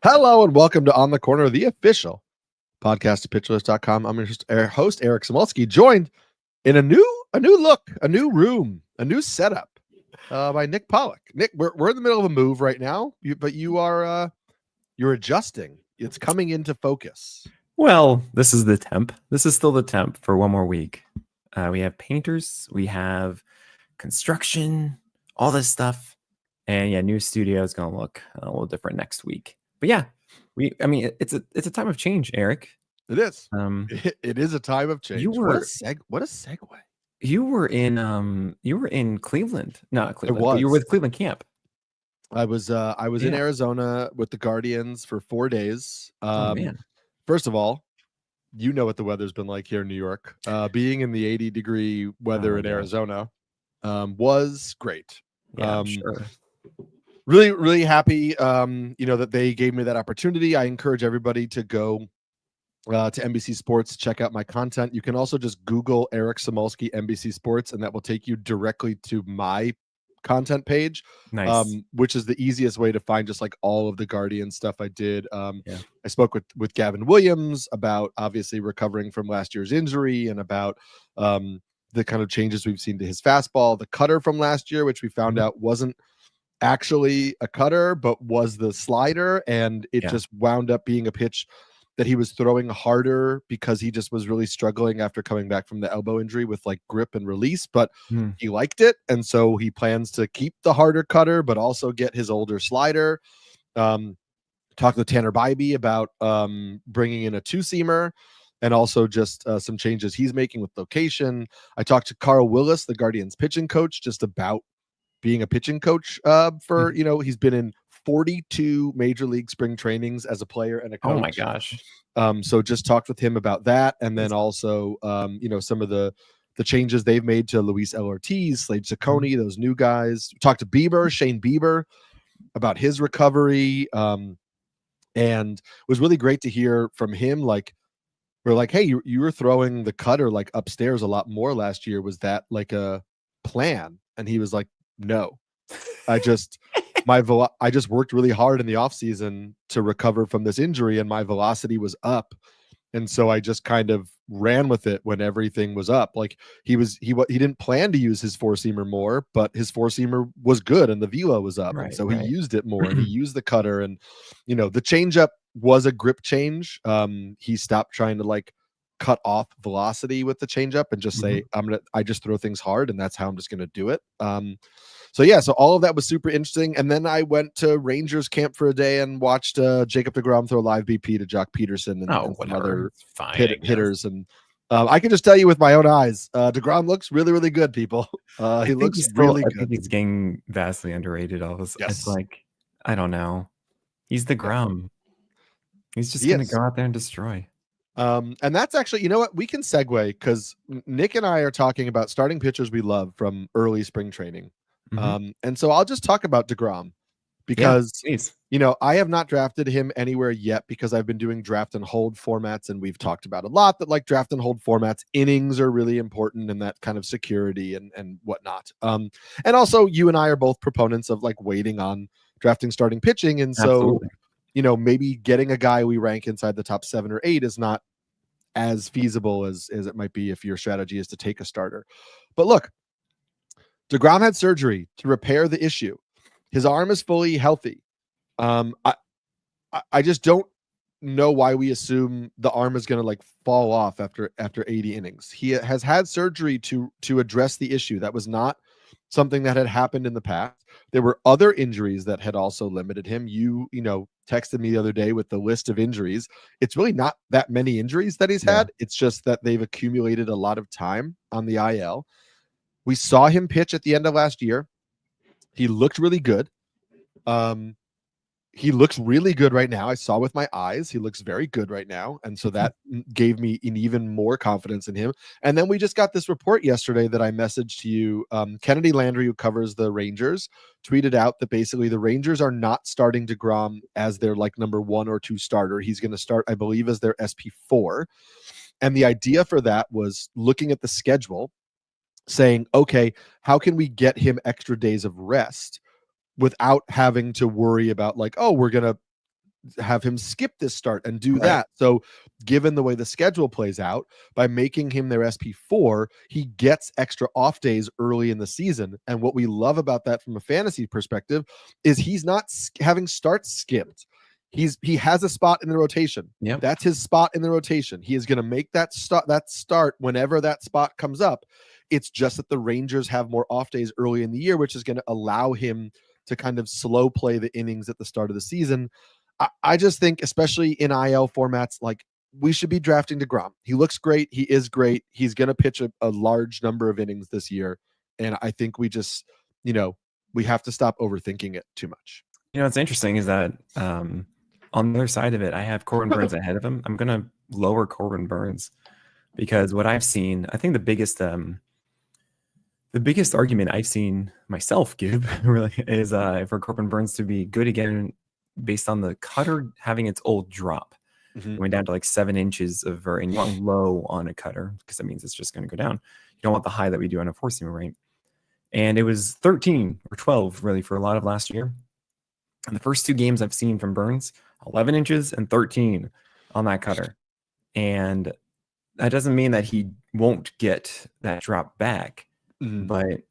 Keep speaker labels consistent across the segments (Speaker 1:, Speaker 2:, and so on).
Speaker 1: Hello and welcome to On the Corner, the official podcast of pitcherlist.com. I'm your host, Eric Samulski, joined in a new look, a new room, a new setup by Nick Pollack. Nick, we're in the middle of a move right now, but you're adjusting. It's coming into focus.
Speaker 2: Well, this is the temp. This is still the temp for one more week. We have painters, we have construction, all this stuff. And yeah, new studio is going to look a little different next week. But yeah, it's a time of change, Eric.
Speaker 1: It is. It is a time of change. What a segue.
Speaker 2: You were in Cleveland. Not Cleveland.
Speaker 1: I was.
Speaker 2: You were with Cleveland camp.
Speaker 1: I was in Arizona with the Guardians for 4 days.
Speaker 2: Man.
Speaker 1: First of all, you know what the weather's been like here in New York. Being in the 80-degree weather in Arizona was great.
Speaker 2: Yeah, sure.
Speaker 1: Really, really happy, that they gave me that opportunity. I encourage everybody to go to NBC Sports, check out my content. You can also just Google Eric Samulski NBC Sports, and that will take you directly to my content page.
Speaker 2: Nice.
Speaker 1: Which is the easiest way to find just like all of the Guardian stuff I did. I spoke with Gavin Williams about obviously recovering from last year's injury and about the kind of changes we've seen to his fastball, the cutter from last year, which we found out wasn't actually a cutter, but was the slider. And it just wound up being a pitch that he was throwing harder because he just was really struggling after coming back from the elbow injury with like grip and release, but he liked it. And so he plans to keep the harder cutter, but also get his older slider. Talked to Tanner Bybee about bringing in a two-seamer and also just some changes he's making with location. I talked to Carl Willis, the Guardians pitching coach, just about being a pitching coach for, he's been in 42 major league spring trainings as a player and a coach.
Speaker 2: Oh my gosh.
Speaker 1: So just talked with him about that. And then also, some of the changes they've made to Luis L. Ortiz, Slade Ciccone, those new guys. Talked to Shane Bieber about his recovery. And it was really great to hear from him. Like, we're like, hey, you were throwing the cutter like upstairs a lot more last year. Was that like a plan? And he was like, no, I just worked really hard in the off season to recover from this injury and my velocity was up. And so I just kind of ran with it when everything was up. Like he didn't plan to use his four-seamer more, but his four-seamer was good and the velo was up. And so he used it more and he used the cutter and, the changeup was a grip change. He stopped trying to like cut off velocity with the changeup and just say, I just throw things hard and that's how I'm just going to do it. So all of that was super interesting. And then I went to Rangers camp for a day and watched Jacob deGrom throw live BP to Jock Peterson and some other hitters. And I can just tell you with my own eyes, deGrom looks really, really good, people. He looks really good.
Speaker 2: I think he's getting vastly underrated. It's like, I don't know. He's deGrom. He's just going to go out there and destroy.
Speaker 1: And that's actually, you know what? We can segue because Nick and I are talking about starting pitchers we love from early spring training. And so I'll just talk about deGrom because, I have not drafted him anywhere yet because I've been doing draft and hold formats. And we've talked about a lot that like draft and hold formats, innings are really important and that kind of security and whatnot. And also you and I are both proponents of like waiting on drafting starting pitching. And so, maybe getting a guy we rank inside the top 7 or 8 is not as feasible as it might be if your strategy is to take a starter. But look, deGrom had surgery to repair the issue. His arm is fully healthy. I just don't know why we assume the arm is going to like fall off after 80 innings. He has had surgery to address the issue. That was not something that had happened in the past. There were other injuries that had also limited him. You texted me the other day with the list of injuries. It's really not that many injuries that he's had. It's just that they've accumulated a lot of time on the IL. We saw him pitch at the end of last year. He looked really good. He looks really good right now. I saw with my eyes. He looks very good right now. And so that gave me an even more confidence in him. And then we just got this report yesterday that I messaged to you. Kennedy Landry, who covers the Rangers, tweeted out that basically the Rangers are not starting deGrom as their like number 1 or 2 starter. He's going to start, I believe, as their SP4. And the idea for that was looking at the schedule, saying, okay, how can we get him extra days of rest without having to worry about like, oh, we're going to have him skip this start and do
Speaker 2: Right.
Speaker 1: that. So given the way the schedule plays out, by making him their SP4, he gets extra off days early in the season. And what we love about that from a fantasy perspective is he's not having starts skipped. He has a spot in the rotation.
Speaker 2: Yep.
Speaker 1: That's his spot in the rotation. He is going to make that start whenever that spot comes up. It's just that the Rangers have more off days early in the year, which is going to allow him to kind of slow play the innings at the start of the season. I just think, especially in IL formats, like, we should be drafting DeGrom. He looks great. He is great. He's going to pitch a large number of innings this year. And I think we just, we have to stop overthinking it too much.
Speaker 2: What's interesting is that on the other side of it, I have Corbin Burns ahead of him. I'm going to lower Corbin Burns because what I've seen, I think the biggest argument I've seen myself give really is for Corbin Burns to be good again based on the cutter having its old drop. It went down to like 7 inches and you want low on a cutter because that means it's just going to go down. You don't want the high that we do on a 4-seamer, right? And it was 13 or 12 really for a lot of last year. And the first 2 games I've seen from Burns, 11 inches and 13 on that cutter. And that doesn't mean that he won't get that drop back, but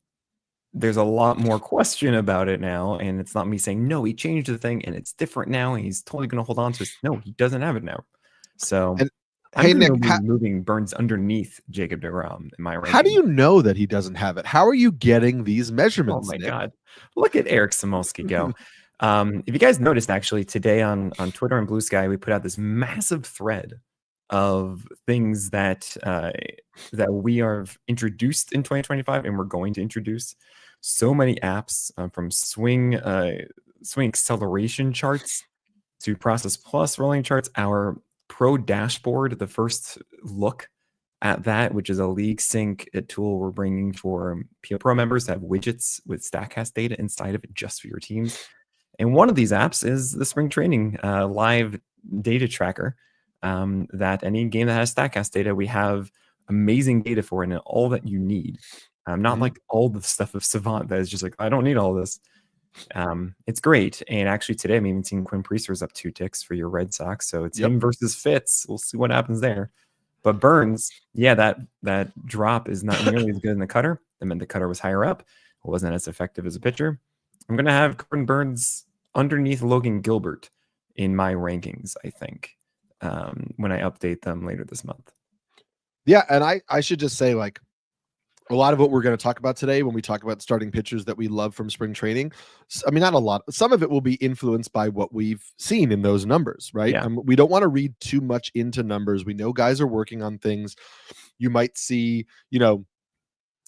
Speaker 2: there's a lot more question about it now. And it's not me saying, no, he changed the thing and it's different now. And he's totally going to hold on to it. No, he doesn't have it now. So I'm going to be moving Burns underneath Jacob deGrom in my ranking.
Speaker 1: How do you know that he doesn't have it? How are you getting these measurements?
Speaker 2: Oh my God. Look at Eric Samulski go. If you guys noticed, actually, today on Twitter and Blue Sky, we put out this massive thread of things that we are introduced in 2025 and we're going to introduce. So many apps from swing acceleration charts to Process Plus rolling charts, our Pro Dashboard, the first look at that, which is a league sync tool we're bringing for PL Pro members to have widgets with StatCast data inside of it just for your teams. And one of these apps is the spring training live data tracker that any game that has StatCast data, we have amazing data for it and all that you need. Not like all the stuff of Savant that is just like, I don't need all this. It's great. And actually today, I'm even seeing Quinn Priester's up 2 ticks for your Red Sox. So it's him versus Fitz. We'll see what happens there. But Burns, that drop is not nearly as good in the cutter. That meant the cutter was higher up. It wasn't as effective as a pitcher. I'm going to have Corbin Burns underneath Logan Gilbert in my rankings, I think, when I update them later this month.
Speaker 1: Yeah, and I should just say, like, a lot of what we're going to talk about today when we talk about starting pitchers that we love from spring training, I mean, not a lot. Some of it will be influenced by what we've seen in those numbers, right?
Speaker 2: Yeah.
Speaker 1: We don't want to read too much into numbers. We know guys are working on things. You might see,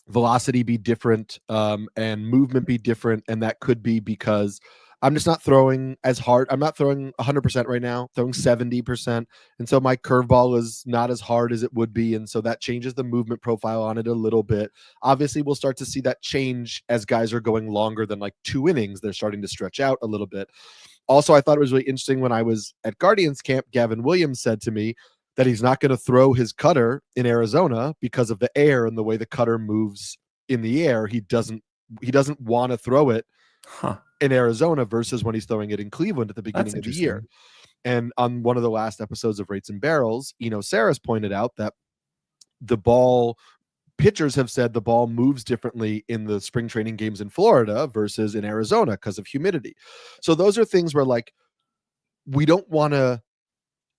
Speaker 1: velocity be different and movement be different. And that could be because I'm just not throwing as hard. I'm not throwing 100% right now, throwing 70%. And so my curveball is not as hard as it would be. And so that changes the movement profile on it a little bit. Obviously, we'll start to see that change as guys are going longer than like 2 innings. They're starting to stretch out a little bit. Also, I thought it was really interesting when I was at Guardians camp, Gavin Williams said to me that he's not going to throw his cutter in Arizona because of the air and the way the cutter moves in the air. He doesn't want to throw it in Arizona versus when he's throwing it in Cleveland at the beginning of the year. And on one of the last episodes of Rates and Barrels, Saris pointed out that pitchers have said the ball moves differently in the spring training games in Florida versus in Arizona because of humidity. So those are things where, like, we don't want to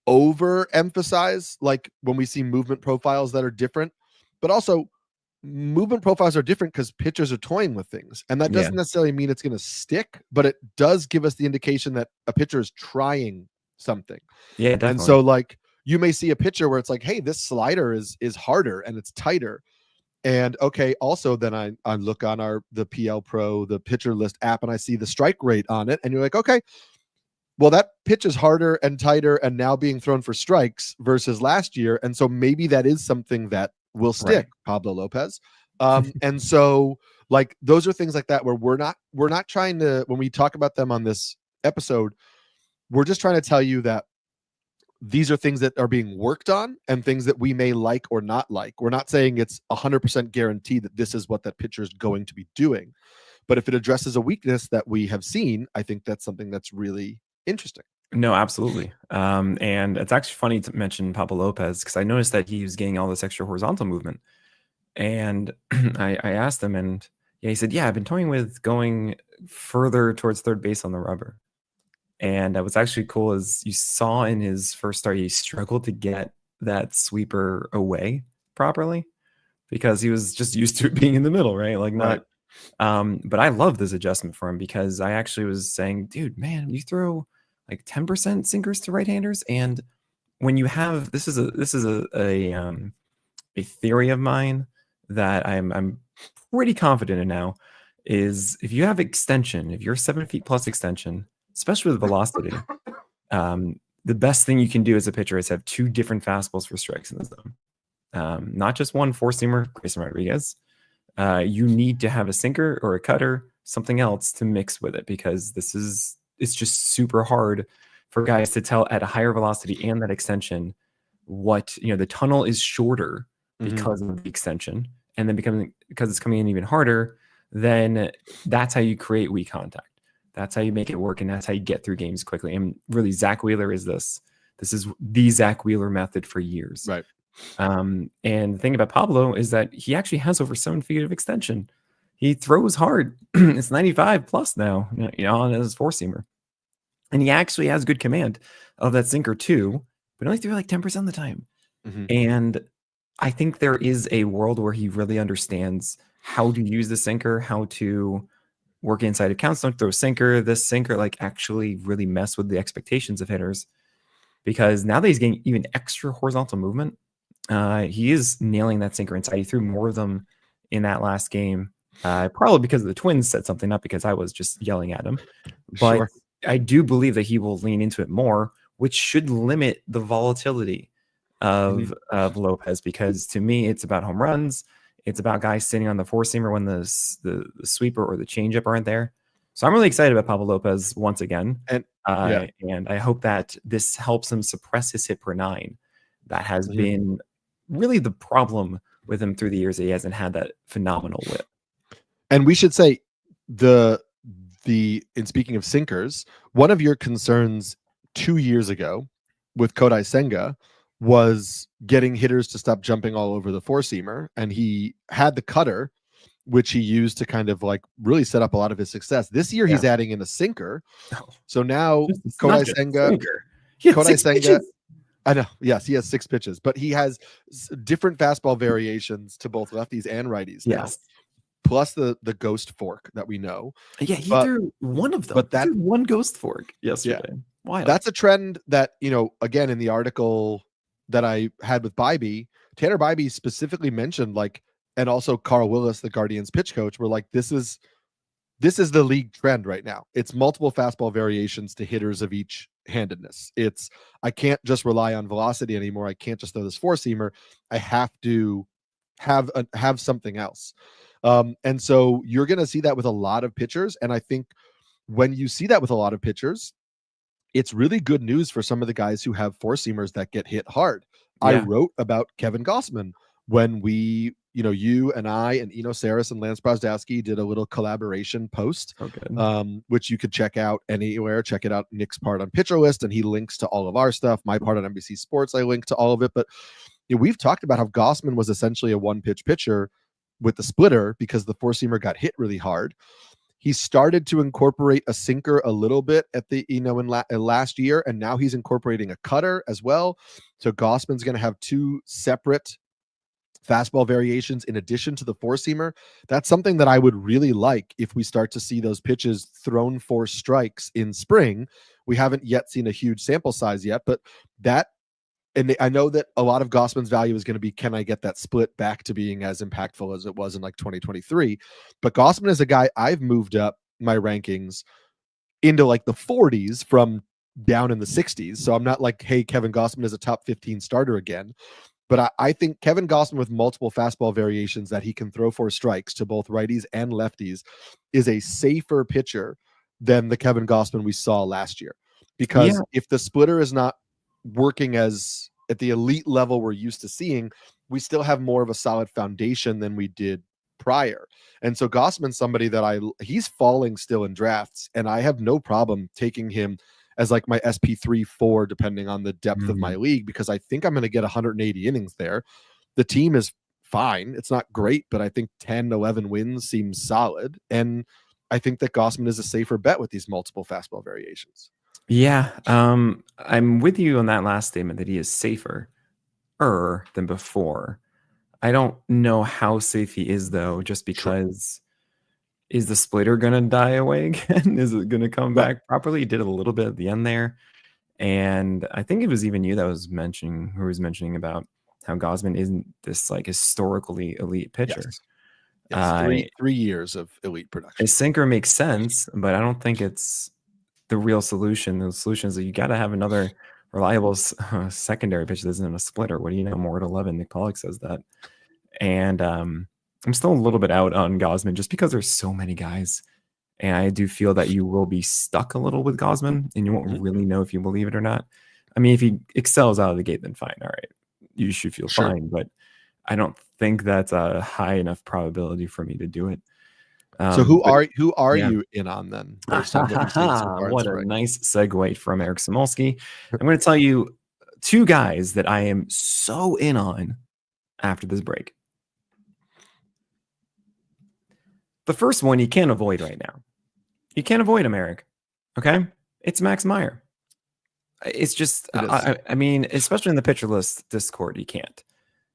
Speaker 1: overemphasize, like, when we see movement profiles that are different, but also movement profiles are different because pitchers are toying with things. And that doesn't necessarily mean it's going to stick, but it does give us the indication that a pitcher is trying something.
Speaker 2: Yeah, definitely.
Speaker 1: And so, like, you may see a pitcher where it's like, hey, this slider is harder and it's tighter. And okay, also then I look on the PL Pro, the pitcher list app, and I see the strike rate on it. And you're like, okay, well, that pitch is harder and tighter and now being thrown for strikes versus last year. And so maybe that is something that will stick, right. Pablo Lopez. And so, like, those are things like that where we're not trying to, when we talk about them on this episode, we're just trying to tell you that these are things that are being worked on and things that we may like or not like. We're not saying it's 100% guaranteed that this is what that pitcher is going to be doing. But if it addresses a weakness that we have seen, I think that's something that's really interesting.
Speaker 2: No, absolutely. And it's actually funny to mention Pablo Lopez because I noticed that he was getting all this extra horizontal movement. And I asked him, and yeah, he said, "Yeah, I've been toying with going further towards third base on the rubber." And what's actually cool is you saw in his first start, he struggled to get that sweeper away properly because he was just used to it being in the middle, right? Like
Speaker 1: Right.
Speaker 2: not. But I love this adjustment for him because I actually was saying, dude, man, you throw like 10% sinkers to right-handers, and when you have this is a theory of mine that I'm pretty confident in now is if you have extension, if you're 7 feet plus extension, especially with velocity, the best thing you can do as a pitcher is have two different fastballs for strikes in the zone. Not just one four-seamer, Grayson Rodriguez. You need to have a sinker or a cutter, something else to mix with it because it's just super hard for guys to tell at a higher velocity and that extension what the tunnel is shorter because of the extension, and then because it's coming in even harder, then that's how you create weak contact. That's how you make it work, and that's how you get through games quickly. And really, Zach Wheeler is this. This is the Zach Wheeler method for years.
Speaker 1: Right.
Speaker 2: And the thing about Pablo is that he actually has over 7 feet of extension. He throws hard. It's 95 plus now, on his four-seamer. And he actually has good command of that sinker too, but only threw like 10% of the time. And I think there is a world where he really understands how to use the sinker, how to work inside accounts, don't throw this sinker, like actually really mess with the expectations of hitters. Because now that he's getting even extra horizontal movement, he is nailing that sinker inside. He threw more of them in that last game, probably because the Twins set something up because I was just yelling at him. But
Speaker 1: Sure.
Speaker 2: I do believe that he will lean into it more, which should limit the volatility of Lopez, because to me, it's about home runs. It's about guys sitting on the four-seamer when the sweeper or the changeup aren't there. So I'm really excited about Pablo Lopez once again.
Speaker 1: And
Speaker 2: and I hope that this helps him suppress his hit per nine. That has been really the problem with him through the years. That he hasn't had that phenomenal whip.
Speaker 1: And we should say in speaking of sinkers, one of your concerns 2 years ago with Kodai Senga was getting hitters to stop jumping all over the four-seamer, and he had the cutter, which he used to kind of like really set up a lot of his success. This year, he's adding in a sinker. So now Kodai Senga, I know, yes, he has 6 pitches, but he has different fastball variations to both lefties and righties now. Plus the ghost fork that we know.
Speaker 2: Yeah, he threw one of them. But that one ghost fork yesterday. Yeah. Wild.
Speaker 1: That's a trend that, again, in the article that I had with Bybee, Tanner Bybee specifically mentioned, like, and also Carl Willis, the Guardians pitch coach, were like, this is the league trend right now. It's multiple fastball variations to hitters of each handedness. I can't just rely on velocity anymore. I can't just throw this four-seamer. I have to have something else. And so you're going to see that with a lot of pitchers. And I think when you see that with a lot of pitchers, it's really good news for some of the guys who have four-seamers that get hit hard. Yeah. I wrote about Kevin Gossman when we, you and I and Eno Saris and Lance Brozdowski did a little collaboration post, which you could check out anywhere. Check it out. Nick's part on Pitcher List, and he links to all of our stuff. My part on NBC Sports, I link to all of it. But we've talked about how Gossman was essentially a one-pitch pitcher with the splitter because the four-seamer got hit really hard. He started to incorporate a sinker a little bit at the, in last year, and now he's incorporating a cutter as well. So Gossman's going to have 2 separate fastball variations in addition to the four-seamer. That's something that I would really like if we start to see those pitches thrown for strikes in spring. We haven't yet seen a huge sample size yet, but that, and I know that a lot of Gossman's value is going to be, can I get that split back to being as impactful as it was in like 2023? But Gossman is a guy I've moved up my rankings into like the 40s from down in the 60s. So I'm not like, hey, Kevin Gossman is a top 15 starter again. But I think Kevin Gossman with multiple fastball variations that he can throw for strikes to both righties and lefties is a safer pitcher than the Kevin Gossman we saw last year. Because if the splitter is not working as at the elite level we're used to seeing, we still have more of a solid foundation than we did prior. And so Gossman's somebody that he's falling still in drafts, and I have no problem taking him as like my SP3-4, depending on the depth of my league, because I think I'm going to get 180 innings there. The team is fine. It's not great, but I think 10, 11 wins seems solid. And I think that Gausman is a safer bet with these multiple fastball variations.
Speaker 2: Yeah, I'm with you on that last statement that he is safer than before. I don't know how safe he is though, just because is the splitter gonna die away again? Is it gonna come back properly? He did a little bit at the end there, and I think it was even you that was mentioning about how Gausman isn't this like historically elite pitcher.
Speaker 1: Yes, 3 years of elite production.
Speaker 2: His sinker makes sense, but I don't think it's the real solution. The solution is that you got to have another reliable secondary pitch that isn't a splitter. What do you know? More at 11. Nick Pollack says that. And I'm still a little bit out on Gausman just because there's so many guys. And I do feel that you will be stuck a little with Gausman and you won't really know if you believe it or not. I mean, if he excels out of the gate, then fine. All right. You should feel fine. But I don't think that's a high enough probability for me to do it.
Speaker 1: So who are you in on then?
Speaker 2: What a nice segue from Eric Samulski. I'm going to tell you two guys that I am so in on after this break. The first one you can't avoid right now. You can't avoid him, Eric. Okay? It's Max Meyer. It's just, I mean, especially in the pitcher list Discord, you can't.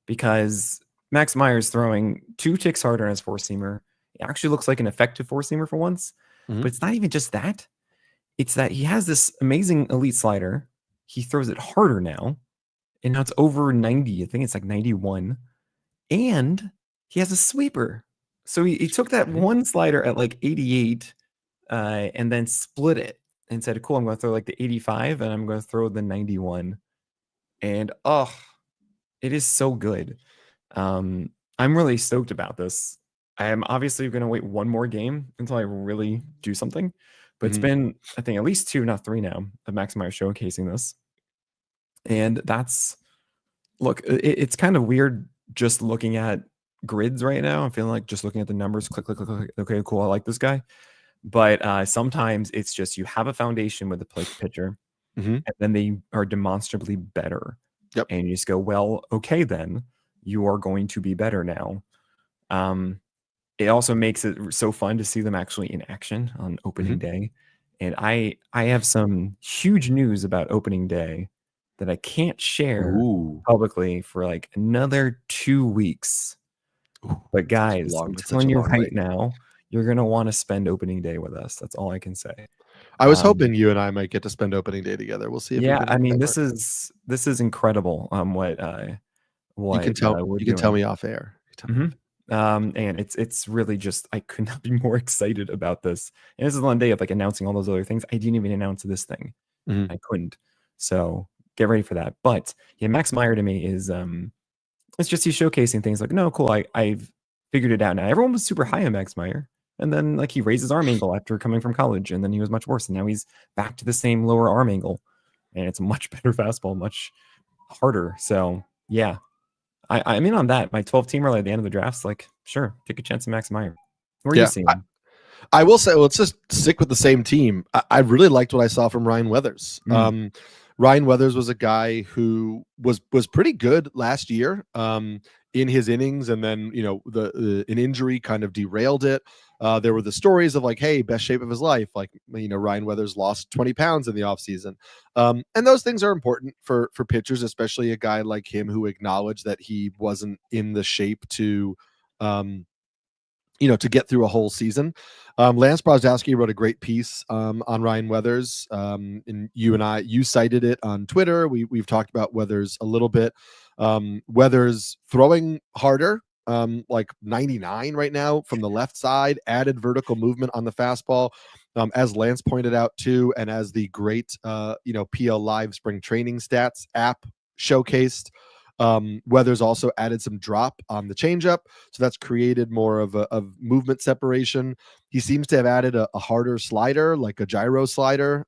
Speaker 2: Because Max Meyer's throwing 2 ticks harder on his four-seamer. It actually looks like an effective four-seamer for once. But it's not even just that. It's that he has this amazing elite slider. He throws it harder now. And now it's over 90. I think it's like 91. And he has a sweeper. So he took that one slider at like 88 and then split it and said, cool, I'm going to throw like the 85 and I'm going to throw the 91. And it is so good. I'm really stoked about this. I am obviously going to wait one more game until I really do something. But it's been, I think, at least 2, not 3 now, of Max Meyer showcasing this. And that's, look, it's kind of weird just looking at grids right now. I'm feeling like just looking at the numbers, click. Okay, cool, I like this guy. But sometimes it's just you have a foundation with the pitcher, and then they are demonstrably better.
Speaker 1: Yep.
Speaker 2: And you just go, well, okay, then you are going to be better now. It also makes it so fun to see them actually in action on opening day. And I have some huge news about opening day that I can't share publicly for like another 2 weeks. But guys, I'm telling you right now, you're going to want to spend opening day with us. That's all I can say.
Speaker 1: I was hoping you and I might get to spend opening day together. We'll see.
Speaker 2: Yeah, I mean, this is incredible. What
Speaker 1: you can tell me off air.
Speaker 2: And it's really just, I could not be more excited about this. And this is one day of like announcing all those other things. I didn't even announce this thing. I couldn't. So get ready for that. But yeah, Max Meyer to me is it's just he's showcasing things like, no, cool, I've figured it out now. Everyone was super high on Max Meyer. And then like he raised his arm angle after coming from college, and then he was much worse. And now he's back to the same lower arm angle. And it's a much better fastball, much harder. So yeah. I'm in on that. My 12-teamer at the end of the draft's like, sure, take a chance at Max Meyer. Where are you seeing him?
Speaker 1: I will say, let's just stick with the same team. I really liked what I saw from Ryan Weathers. Ryan Weathers was a guy who was pretty good last year in his innings, and then an injury kind of derailed it. There were the stories of like, hey, best shape of his life. Like, Ryan Weathers lost 20 pounds in the offseason. And those things are important for pitchers, especially a guy like him who acknowledged that he wasn't in the shape to get through a whole season. Lance Brozdowski wrote a great piece on Ryan Weathers. And you cited it on Twitter. We've talked about Weathers a little bit. Weathers throwing harder, like 99 right now from the left side, added vertical movement on the fastball. As Lance pointed out too, and as the great PL Live spring training stats app showcased, Weathers also added some drop on the changeup, so that's created more of a movement separation. He seems to have added a harder slider, like a gyro slider.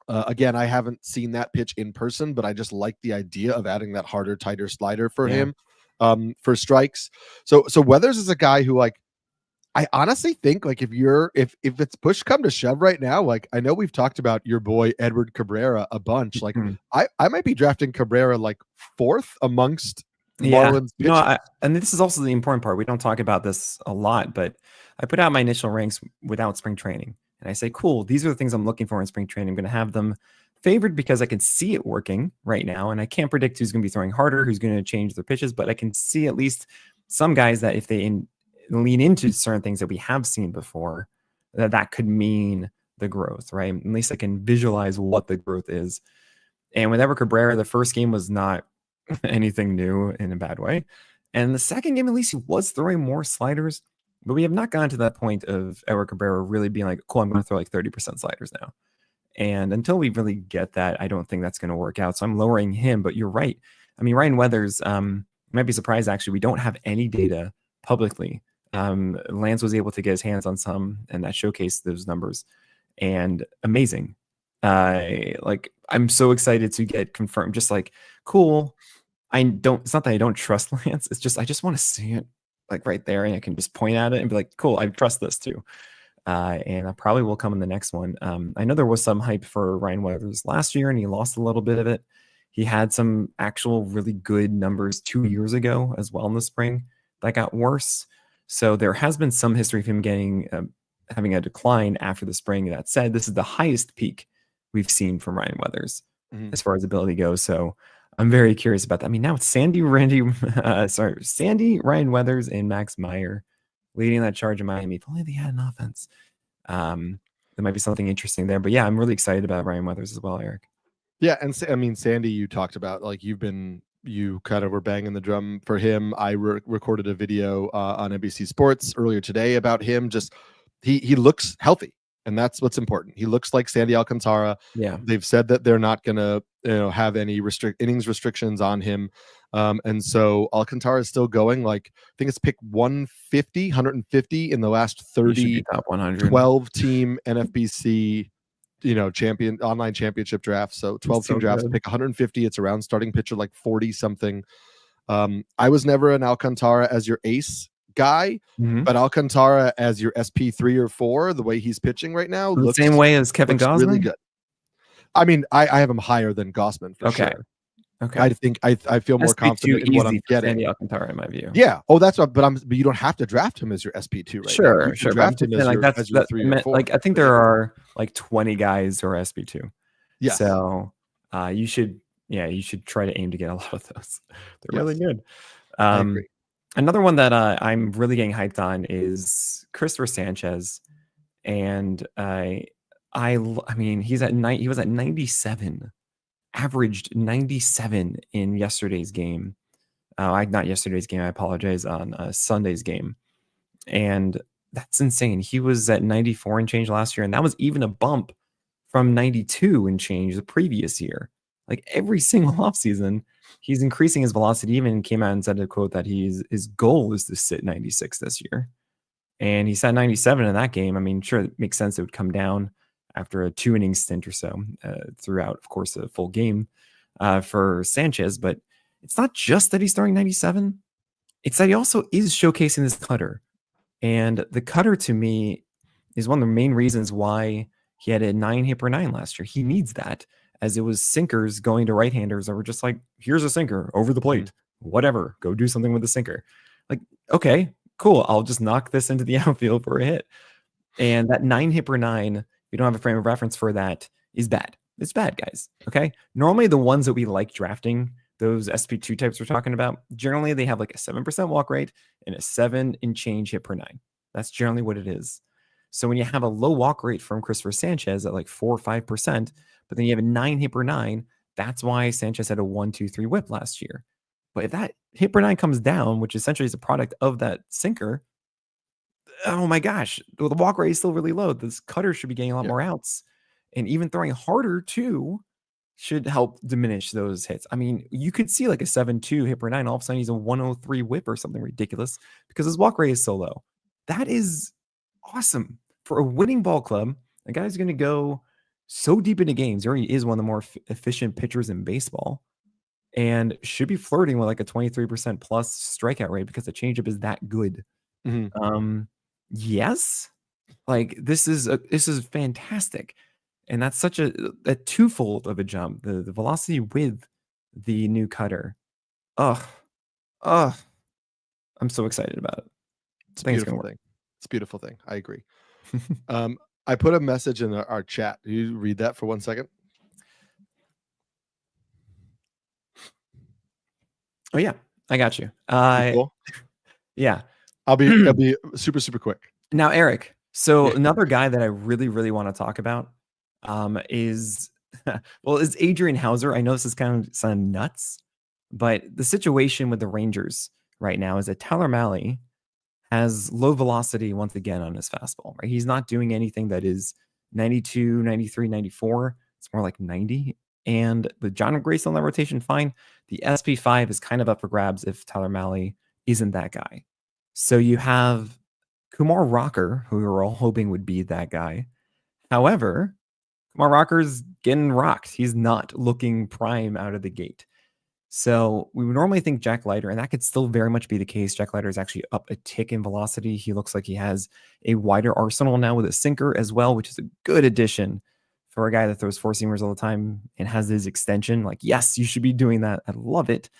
Speaker 1: Again, I haven't seen that pitch in person, but I just like the idea of adding that harder, tighter slider for him for strikes. So Weathers is a guy who, like, I honestly think like if it's push come to shove right now, like I know we've talked about your boy Edward Cabrera a bunch. Like
Speaker 2: Mhm.
Speaker 1: I might be drafting Cabrera like fourth amongst
Speaker 2: Yeah.
Speaker 1: Marlins
Speaker 2: You know,
Speaker 1: pitchers.
Speaker 2: and this is also the important part. We don't talk about this a lot, but I put out my initial ranks without spring training. And I say, cool, these are the things I'm looking for in spring training. I'm going to have them favored because I can see it working right now. And I can't predict who's going to be throwing harder, who's going to change their pitches, but I can see at least some guys that if they lean into certain things that we have seen before, that could mean the growth, right? At least I can visualize what the growth is. And with Edward Cabrera, the first game was not anything new in a bad way. And the second game, at least he was throwing more sliders, but we have not gotten to that point of Edward Cabrera really being like, cool, I'm going to throw like 30% sliders now. And until we really get that, I don't think that's going to work out. So I'm lowering him, but you're right. I mean, Ryan Weathers, might be surprised actually. We don't have any data publicly. Lance was able to get his hands on some, and that showcased those numbers. And amazing. Like I'm so excited to get confirmed. Just like cool. It's not that I don't trust Lance. It's just I just want to see it like right there, and I can just point at it and be like, cool, I trust this too. And I probably will come in the next one. I know there was some hype for Ryan Weathers last year, and he lost a little bit of it. He had some actual really good numbers 2 years ago as well in the spring that got worse. So there has been some history of him getting having a decline after the spring. That said, this is the highest peak we've seen from Ryan Weathers as far as ability goes. So I'm very curious about that. I mean, now it's Sandy, Ryan Weathers, and Max Meyer leading that charge in Miami. If only they had an offense. There might be something interesting there. But yeah, I'm really excited about Ryan Weathers as well, Eric.
Speaker 1: Yeah, and I mean Sandy, you talked about like you kind of were banging the drum for him. I recorded a video on NBC Sports earlier today about him. Just he looks healthy, and that's what's important. He looks like Sandy Alcantara.
Speaker 2: Yeah.
Speaker 1: They've said that they're not gonna have any innings restrictions on him. And so Alcantara is still going. Like I think it's pick 150 in the last 30
Speaker 2: top 100.
Speaker 1: 12 team NFBC online championship draft. So 12 team drafts, pick 150. It's around starting pitcher like 40 something. I was never an Alcantara as your ace guy, but Alcantara as your SP3 or 4, the way he's pitching right now,
Speaker 2: the same way as Kevin Gausman.
Speaker 1: Really good. I mean, I have him higher than Gausman for sure.
Speaker 2: Okay.
Speaker 1: I think I feel more confident in what I'm getting.
Speaker 2: Sandy Alcantara, in my view.
Speaker 1: Yeah. Oh, that's what. But you don't have to draft him as your SP2 right now. You can draft him as your 3 or 4.
Speaker 2: Like I think there are like 20 guys who are SP2.
Speaker 1: Yeah.
Speaker 2: So you should try to aim to get a lot of those. They're really good.
Speaker 1: I agree.
Speaker 2: Another one that I'm really getting hyped on is Christopher Sanchez, and I mean he was at 97. Averaged 97 in yesterday's game. Not yesterday's game, I apologize, on Sunday's game. And that's insane. He was at 94 and change last year, and that was even a bump from 92 and change the previous year. Like every single offseason, he's increasing his velocity. Even came out and said a quote that his goal is to sit 96 this year. And he sat 97 in that game. I mean, sure, it makes sense it would come down after a 2-inning stint or so throughout, of course, a full game for Sanchez. But it's not just that he's throwing 97. It's that he also is showcasing this cutter. And the cutter, to me, is one of the main reasons why he had a 9 hit per 9 last year. He needs that, as it was sinkers going to right-handers that were just like, here's a sinker over the plate. Whatever. Go do something with the sinker. Like, okay, cool. I'll just knock this into the outfield for a hit. And that 9 hit per 9, we don't have a frame of reference for that, is bad. It's bad, guys. Okay. Normally the ones that we like drafting, those SP2 types we're talking about, generally they have like a 7% walk rate and a 7 and change hit per 9. That's generally what it is. So when you have a low walk rate from Christopher Sanchez at like 4 or 5%, but then you have a 9 hit per 9, that's why Sanchez had a 1-2-3 whip last year. But if that hit per 9 comes down, which essentially is a product of that sinker, oh my gosh, the walk rate is still really low. This cutter should be getting a lot more outs, and even throwing harder too should help diminish those hits. I mean, you could see like a 7-2 hit per 9. All of a sudden he's a 103 whip or something ridiculous because his walk rate is so low. That is awesome for a winning ball club. A guy's going to go so deep into games. He already is one of the more efficient pitchers in baseball, and should be flirting with like a 23% plus strikeout rate because the changeup is that good. Yes. Like this is fantastic. And that's such a twofold of a jump. The velocity with the new cutter. Ugh. Ugh. I'm so excited about it.
Speaker 1: It's a
Speaker 2: I think it's gonna
Speaker 1: beautiful
Speaker 2: work.
Speaker 1: thing. It's a beautiful thing. I agree. I put a message in our chat. Do you read that for 1 second?
Speaker 2: Oh yeah, I got you.
Speaker 1: Cool.
Speaker 2: Yeah.
Speaker 1: I'll be super, super quick.
Speaker 2: Now, Eric. So
Speaker 1: Yeah.
Speaker 2: another guy that I really, really want to talk about is is Adrian Hauser. I know this is kind of nuts, but the situation with the Rangers right now is that Tyler Mahle has low velocity once again on his fastball, right? He's not doing anything that is 92, 93, 94. It's more like 90. And with John Grace on that rotation, fine. The SP5 is kind of up for grabs if Tyler Mahle isn't that guy. So you have Kumar Rocker, who we were all hoping would be that guy. However, Kumar Rocker's getting rocked. He's not looking prime out of the gate. So we would normally think Jack Leiter, and that could still very much be the case. Jack Leiter is actually up a tick in velocity. He looks like he has a wider arsenal now with a sinker as well, which is a good addition for a guy that throws four seamers all the time and has his extension. Like, yes, you should be doing that. I love it.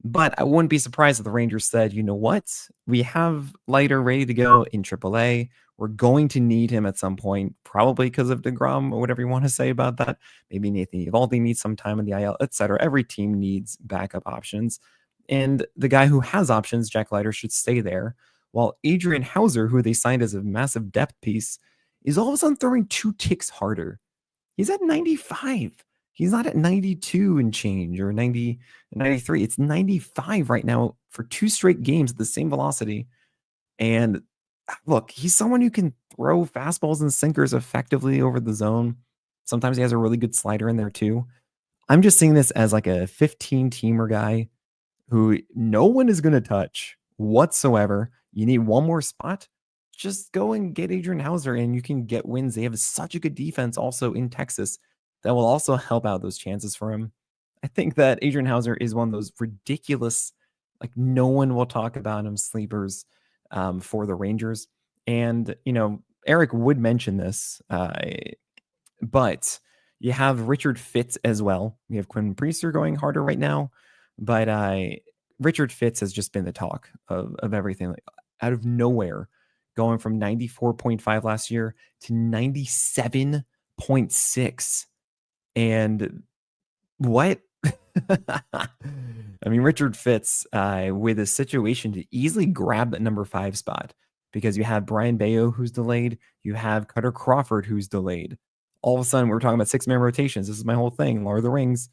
Speaker 2: But I wouldn't be surprised if the Rangers said, you know what? We have Leiter ready to go in AAA. We're going to need him at some point, probably because of DeGrom or whatever you want to say about that. Maybe Nathan Eovaldi needs some time in the IL, etc. Every team needs backup options. And the guy who has options, Jack Leiter, should stay there. While Adrian Hauser, who they signed as a massive depth piece, is all of a sudden throwing 2 ticks harder. He's at 95. He's not at 92 and change or 90, 93. It's 95 right now for 2 straight games at the same velocity. And look, he's someone who can throw fastballs and sinkers effectively over the zone. Sometimes he has a really good slider in there too. I'm just seeing this as like a 15-teamer guy who no one is going to touch whatsoever. You need one more spot. Just go and get Adrian Hauser and you can get wins. They have such a good defense also in Texas that will also help out those chances for him. I think that Adrian Hauser is one of those ridiculous, like no one will talk about him sleepers for the Rangers. And, you know, Eric would mention this, but you have Richard Fitz as well. We have Quinn Priester going harder right now, but Richard Fitz has just been the talk of everything. Like, out of nowhere, going from 94.5 last year to 97.6. And what? I mean, Richard Fitz with a situation to easily grab that number 5 spot because you have Brian Bayo who's delayed, you have Cutter Crawford who's delayed. All of a sudden, we're talking about 6-man rotations. This is my whole thing. Lord of the Rings.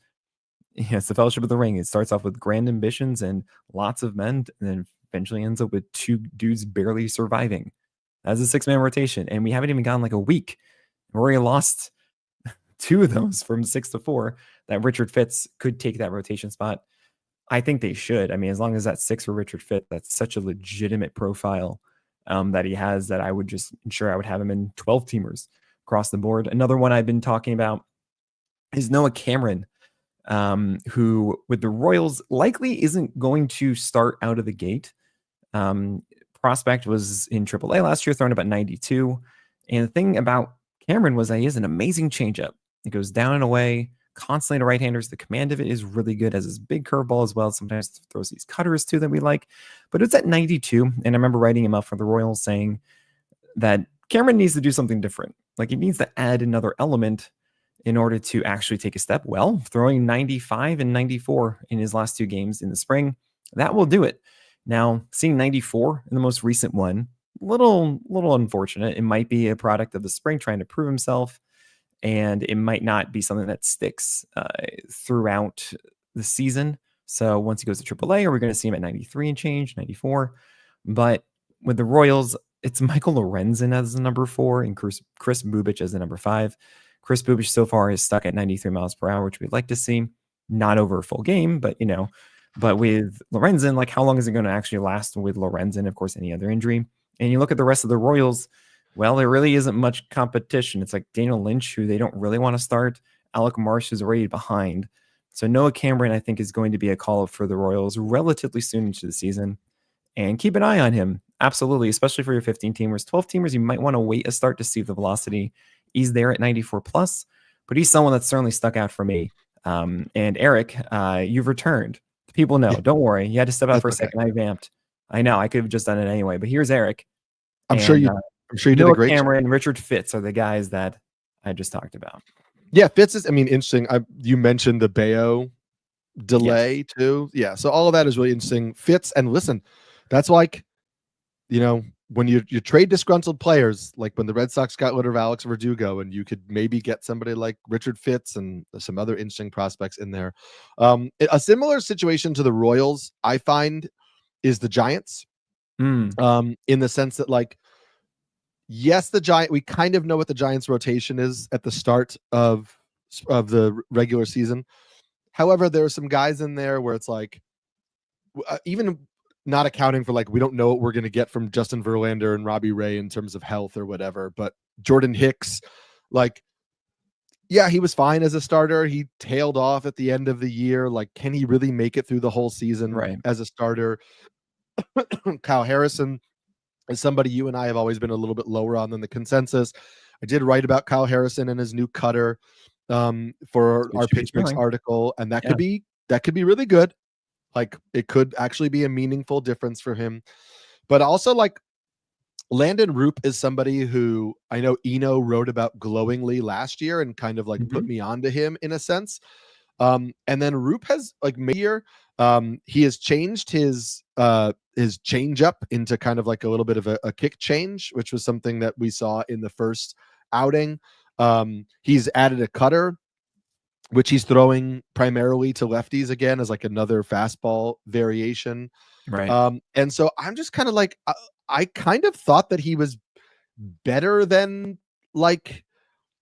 Speaker 2: Yeah, it's the Fellowship of the Ring. It starts off with grand ambitions and lots of men, and then eventually ends up with 2 dudes barely surviving. That's a 6-man rotation, and we haven't even gone like a week. We already lost 2 of those from 6 to 4. That Richard Fitz could take that rotation spot. I think they should. I mean, as long as that's 6 for Richard Fitz, that's such a legitimate profile that he has that I would just ensure I would have him in 12 teamers across the board. Another one I've been talking about is Noah Cameron, who with the Royals likely isn't going to start out of the gate. Prospect was in AAA last year, throwing about 92. And the thing about Cameron was that he has an amazing changeup. It goes down and away, constantly to right-handers. The command of it is really good, as his big curveball as well. Sometimes throws these cutters too that we like. But it's at 92. And I remember writing him up for the Royals saying that Cameron needs to do something different. Like he needs to add another element in order to actually take a step. Well, throwing 95 and 94 in his last 2 games in the spring, that will do it. Now, seeing 94 in the most recent one, little unfortunate. It might be a product of the spring trying to prove himself, and it might not be something that sticks throughout the season. So once he goes to AAA, are we going to see him at 93 and change, 94? But with the Royals, it's Michael Lorenzen as the number 4 and Chris Bubic as the number 5. Chris Bubic so far is stuck at 93 miles per hour, which we'd like to see. Not over a full game, but you know. But with Lorenzen, like how long is it going to actually last with Lorenzen? Of course, any other injury. And you look at the rest of the Royals, well, there really isn't much competition. It's like Daniel Lynch, who they don't really want to start. Alec Marsh, who's already behind. So Noah Cameron, I think, is going to be a call-up for the Royals relatively soon into the season. And keep an eye on him. absolutely, especially for your 15 teamers. 12 teamers, you might want to wait a start to see if the velocity is there at 94 plus, but he's someone that's certainly stuck out for me. And Eric, you've returned. People know.
Speaker 1: Yeah,
Speaker 2: Don't worry. You had to step out
Speaker 1: that's
Speaker 2: for a
Speaker 1: okay.
Speaker 2: second. I vamped. I know. I could have just done it anyway, but here's Eric.
Speaker 1: I'm sure you did a
Speaker 2: Noah
Speaker 1: great job.
Speaker 2: Cameron and Richard Fitz are the guys that I just talked about.
Speaker 1: Yeah, Fitz is, I mean, interesting. You mentioned the Bayo delay too. Yeah, so all of that is really interesting. Fitz, and listen, that's like, when you trade disgruntled players, like when the Red Sox got rid of Alex Verdugo, and you could maybe get somebody like Richard Fitz and some other interesting prospects in there. A similar situation to the Royals, I find, is the Giants. In the sense that, like, yes, we kind of know what the Giants rotation is at the start of the regular season. However, there are some guys in there where it's like, even not accounting for, like, we don't know what we're going to get from Justin Verlander and Robbie Ray in terms of health or whatever, but Jordan Hicks, like, yeah, he was fine as a starter. He tailed off at the end of the year. Like, can he really make it through the whole season as a starter? Kyle Harrison is somebody you and I have always been a little bit lower on than the consensus. I did write about Kyle Harrison and his new cutter for our Pitch Mix article, and that could be really good. Like, it could actually be a meaningful difference for him. But also, like, Landon Roop is somebody who I know Eno wrote about glowingly last year and kind of like put me onto him in a sense. And then Roop has, like, he has changed his change up into kind of like a little bit of a kick change, which was something that we saw in the first outing. He's added a cutter, which he's throwing primarily to lefties again as like another fastball variation.
Speaker 2: Right.
Speaker 1: And so I'm just kind of like, I kind of thought that he was better than, like,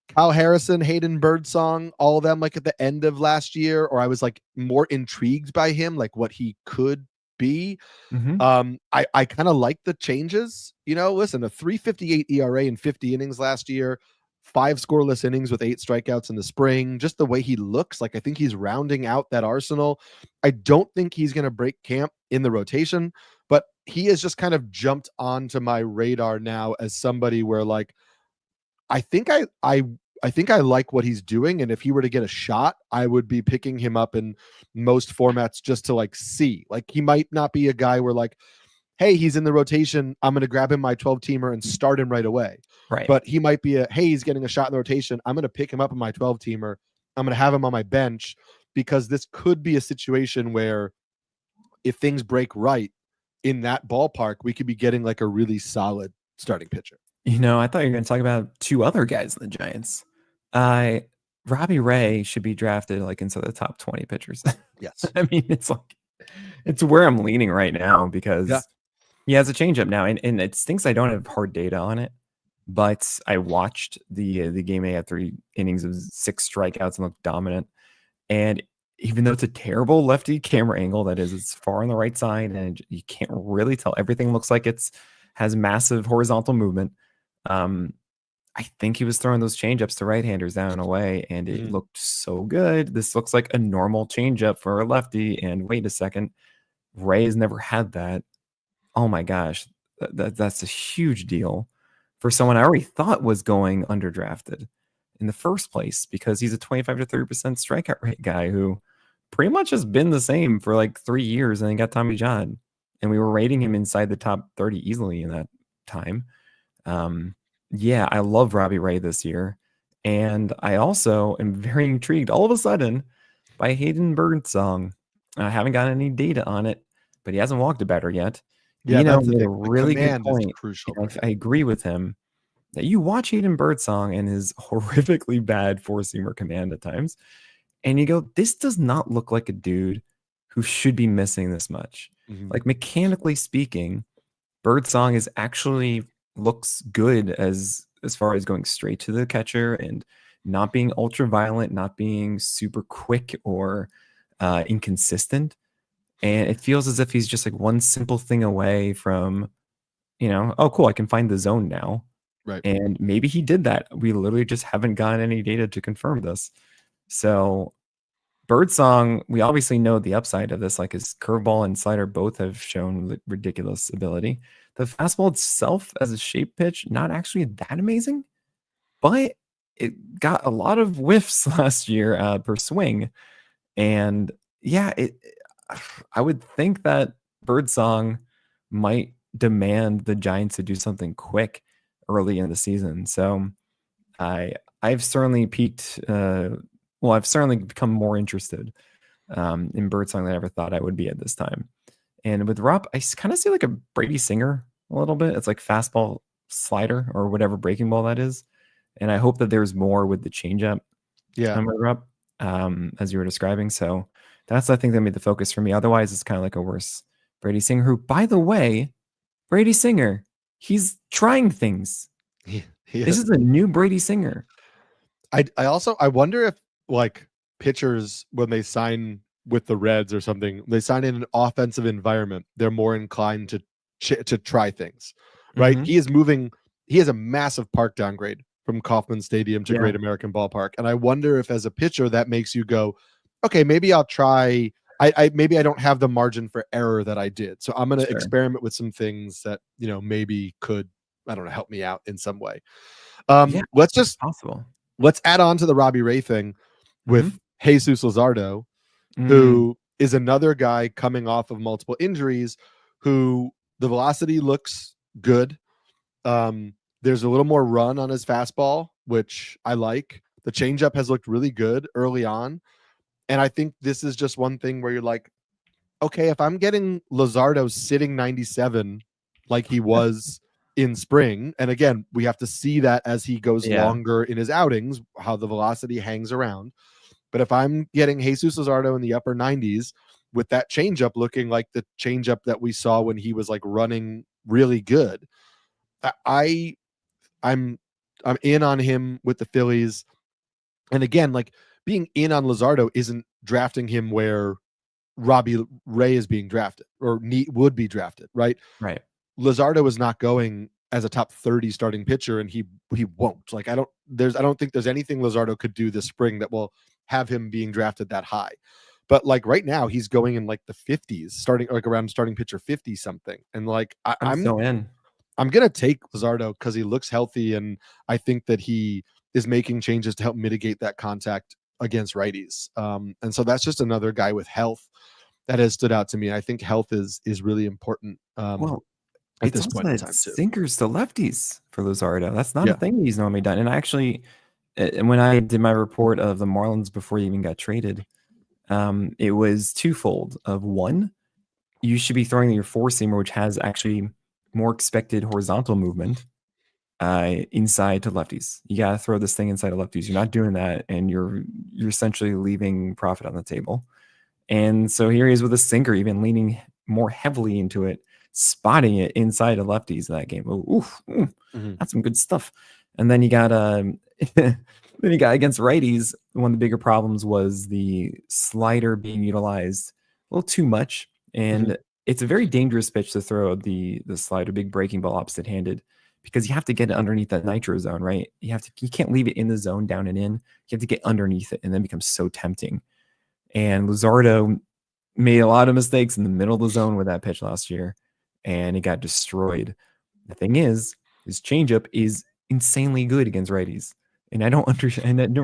Speaker 1: Kyle Harrison, Hayden Birdsong, all of them, like, at the end of last year, or I was like more intrigued by him, like what he could be. I kind of like the changes. Listen, a 3.58 ERA in 50 innings last year, 5 scoreless innings with 8 strikeouts in the spring. Just the way he looks, like, I think he's rounding out that arsenal. I don't think he's going to break camp in the rotation, but he has just kind of jumped onto my radar now as somebody where, like, I think I like what he's doing, and if he were to get a shot, I would be picking him up in most formats just to, like, see. Like, he might not be a guy where, like, hey, he's in the rotation, I'm going to grab him my 12-teamer and start him right away.
Speaker 2: Right.
Speaker 1: But he might be hey, he's getting a shot in the rotation, I'm going to pick him up in my 12-teamer. I'm going to have him on my bench, because this could be a situation where if things break right in that ballpark, we could be getting like a really solid starting pitcher.
Speaker 2: I thought you were going to talk about 2 other guys in the Giants. Robbie Ray should be drafted like into the top 20 pitchers.
Speaker 1: Yes.
Speaker 2: I mean, it's where I'm leaning right now, because he has a changeup now, and it stinks I don't have hard data on it, but I watched the game. They had 3 innings of 6 strikeouts and looked dominant. And even though it's a terrible lefty camera angle, it's far on the right side, and you can't really tell. Everything looks like has massive horizontal movement. I think he was throwing those changeups to right-handers down and away, and it looked so good. This looks like a normal changeup for a lefty, and wait a second, Ray has never had that. Oh my gosh, that's a huge deal for someone I already thought was going underdrafted in the first place, because he's a 25 to 30% strikeout rate guy who pretty much has been the same for like 3 years, and then got Tommy John, and we were rating him inside the top 30 easily in that time. Yeah, I love Robbie Ray this year. And I also am very intrigued all of a sudden by Hayden Birdsong. I haven't got any data on it, but he hasn't walked a batter yet.
Speaker 1: Yeah,
Speaker 2: that's
Speaker 1: made
Speaker 2: a really good point.
Speaker 1: Crucial.
Speaker 2: I agree with him that you watch Hayden Birdsong and his horrifically bad 4-seamer command at times, and you go, this does not look like a dude who should be missing this much. Like, mechanically speaking, Birdsong is actually looks good as far as going straight to the catcher and not being ultra violent, not being super quick or inconsistent. And it feels as if he's just like one simple thing away from, oh, cool, I can find the zone now.
Speaker 1: Right.
Speaker 2: And maybe he did that. We literally just haven't gotten any data to confirm this. So Birdsong, we obviously know the upside of this, like his curveball and slider both have shown ridiculous ability. The fastball itself as a shape pitch, not actually that amazing, but it got a lot of whiffs last year per swing. And yeah, I would think that Birdsong might demand the Giants to do something quick early in the season. So I've certainly peaked. I've certainly become more interested in Birdsong than I ever thought I would be at this time. And with Rupp, I kind of see like a Brady Singer a little bit. It's like fastball slider or whatever breaking ball that is. And I hope that there's more with the changeup.
Speaker 1: Yeah.
Speaker 2: With Rupp, as you were describing. So that's, I think, that made the focus for me. Otherwise, it's kind of like a worse Brady Singer, who, by the way, Brady Singer, he's trying things. This is a new Brady Singer.
Speaker 1: I wonder if like pitchers, when they sign with the Reds or something, they sign in an offensive environment, they're more inclined to try things, right?
Speaker 2: Mm-hmm.
Speaker 1: He has a massive park downgrade from Kauffman Stadium to Great American Ballpark, and I wonder if as a pitcher that makes you go, okay, maybe I'll try. Maybe I don't have the margin for error that I did, so I'm going to experiment with some things that maybe could, I don't know, help me out in some way. Let's add on to the Robbie Ray thing with Jesus Luzardo, who is another guy coming off of multiple injuries, who the velocity looks good. There's a little more run on his fastball, which I like. The changeup has looked really good early on. And I think this is just one thing where you're like, okay, if I'm getting Luzardo sitting 97 like he was in spring, and again, we have to see that as he goes longer in his outings, how the velocity hangs around. But if I'm getting Jesus Luzardo in the upper 90s with that changeup looking like the changeup that we saw when he was like running really good, I'm in on him with the Phillies. And again, like being in on Luzardo isn't drafting him where Robbie Ray is being drafted or would be drafted, right?
Speaker 2: Right.
Speaker 1: Luzardo is not going as a top 30 starting pitcher, and he won't. Like I don't think there's anything Luzardo could do this spring that will have him being drafted that high. But like right now, he's going in like the 50s, starting like around starting pitcher 50 something. And like
Speaker 2: I'm so in.
Speaker 1: I'm gonna take Luzardo because he looks healthy, and I think that he is making changes to help mitigate that contact against righties. And so that's just another guy with health that has stood out to me. I think health is really important. At this point in time, too.
Speaker 2: Sinkers to lefties for Luzardo. That's not a thing he's normally done. And actually, when I did my report of the Marlins before he even got traded, it was twofold. Of one, you should be throwing your four-seamer, which has actually more expected horizontal movement inside to lefties. You got to throw this thing inside of lefties. You're not doing that, and you're essentially leaving profit on the table. And so here he is with a sinker, even leaning more heavily into it, spotting it inside of lefties in that game. That's some good stuff. And then you got against righties. One of the bigger problems was the slider being utilized a little too much, and it's a very dangerous pitch to throw the slider, big breaking ball opposite handed, because you have to get it underneath that nitro zone, right? You can't leave it in the zone down and in. You have to get underneath it, and then it becomes so tempting. And Luzardo made a lot of mistakes in the middle of the zone with that pitch last year, and it got destroyed. The thing is, his changeup is insanely good against righties, and I don't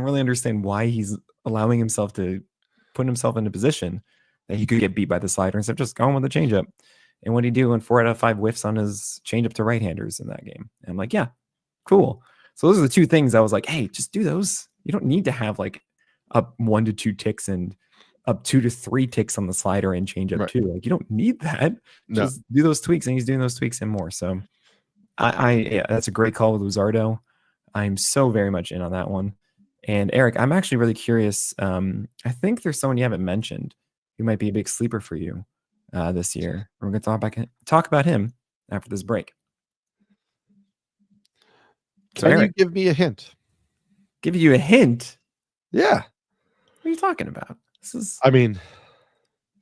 Speaker 2: really understand why he's allowing himself to put himself in a position that he could get beat by the slider instead of just going with the changeup. And what he do in 4 out of 5 whiffs on his changeup to right-handers in that game. And I'm like, yeah, cool. So those are the two things I was like, hey, just do those. You don't need to have like up 1 to 2 ticks and up 2 to 3 ticks on the slider and changeup too. Like you don't need that.
Speaker 1: No.
Speaker 2: Just do those tweaks, and he's doing those tweaks and more. So that's a great call with Luzardo. I'm so very much in on that one. And Eric, I'm actually really curious. I think there's someone you haven't mentioned who might be a big sleeper for you this year. We're going to talk about him after this break.
Speaker 1: So Can you give me a hint?
Speaker 2: Give you a hint?
Speaker 1: Yeah.
Speaker 2: What are you talking about?
Speaker 1: I mean,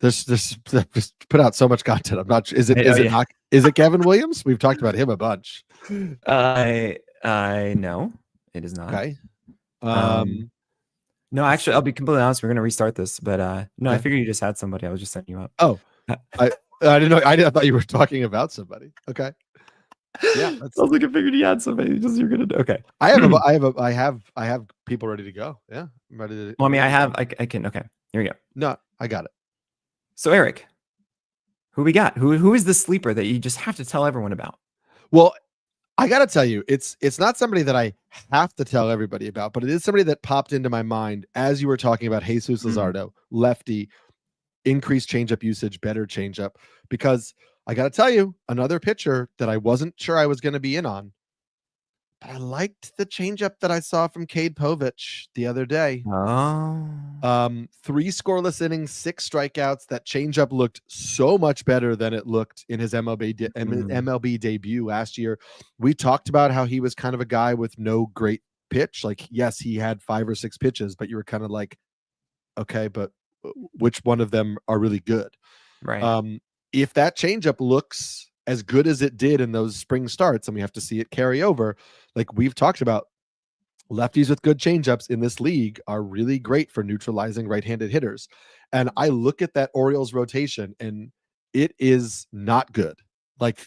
Speaker 1: this put out so much content. I'm not. Is it Kevin Williams? We've talked about him a bunch.
Speaker 2: I no, it is not.
Speaker 1: Okay.
Speaker 2: No, actually, I'll be completely honest. We're gonna restart this, but no, I figured you just had somebody. I was just setting you up.
Speaker 1: Oh, I didn't know. I thought you were talking about somebody. Okay. Yeah,
Speaker 2: I was like, I figured you had somebody. Just you're gonna. Okay.
Speaker 1: I have people ready to go. Yeah, I'm ready to.
Speaker 2: Well, I mean,
Speaker 1: ready
Speaker 2: I
Speaker 1: to
Speaker 2: have.
Speaker 1: go.
Speaker 2: I can. Okay. Here we go.
Speaker 1: No, I got it.
Speaker 2: So Eric, who we got? Who is the sleeper that you just have to tell everyone about?
Speaker 1: Well, I got to tell you, it's not somebody that I have to tell everybody about, but it is somebody that popped into my mind as you were talking about Jesus Luzardo, lefty, increased changeup usage, better changeup. Because I got to tell you, another pitcher that I wasn't sure I was going to be in on, but I liked the changeup that I saw from Cade Povich the other day.
Speaker 2: Oh.
Speaker 1: 3 scoreless innings, 6 strikeouts. That changeup looked so much better than it looked in his MLB debut last year. We talked about how he was kind of a guy with no great pitch. Like, yes, he had 5 or 6 pitches, but you were kind of like, okay, but which one of them are really good?
Speaker 2: Right.
Speaker 1: If that changeup looks as good as it did in those spring starts, and we have to see it carry over, like we've talked about, lefties with good changeups in this league are really great for neutralizing right-handed hitters. And I look at that Orioles rotation and it is not good. Like,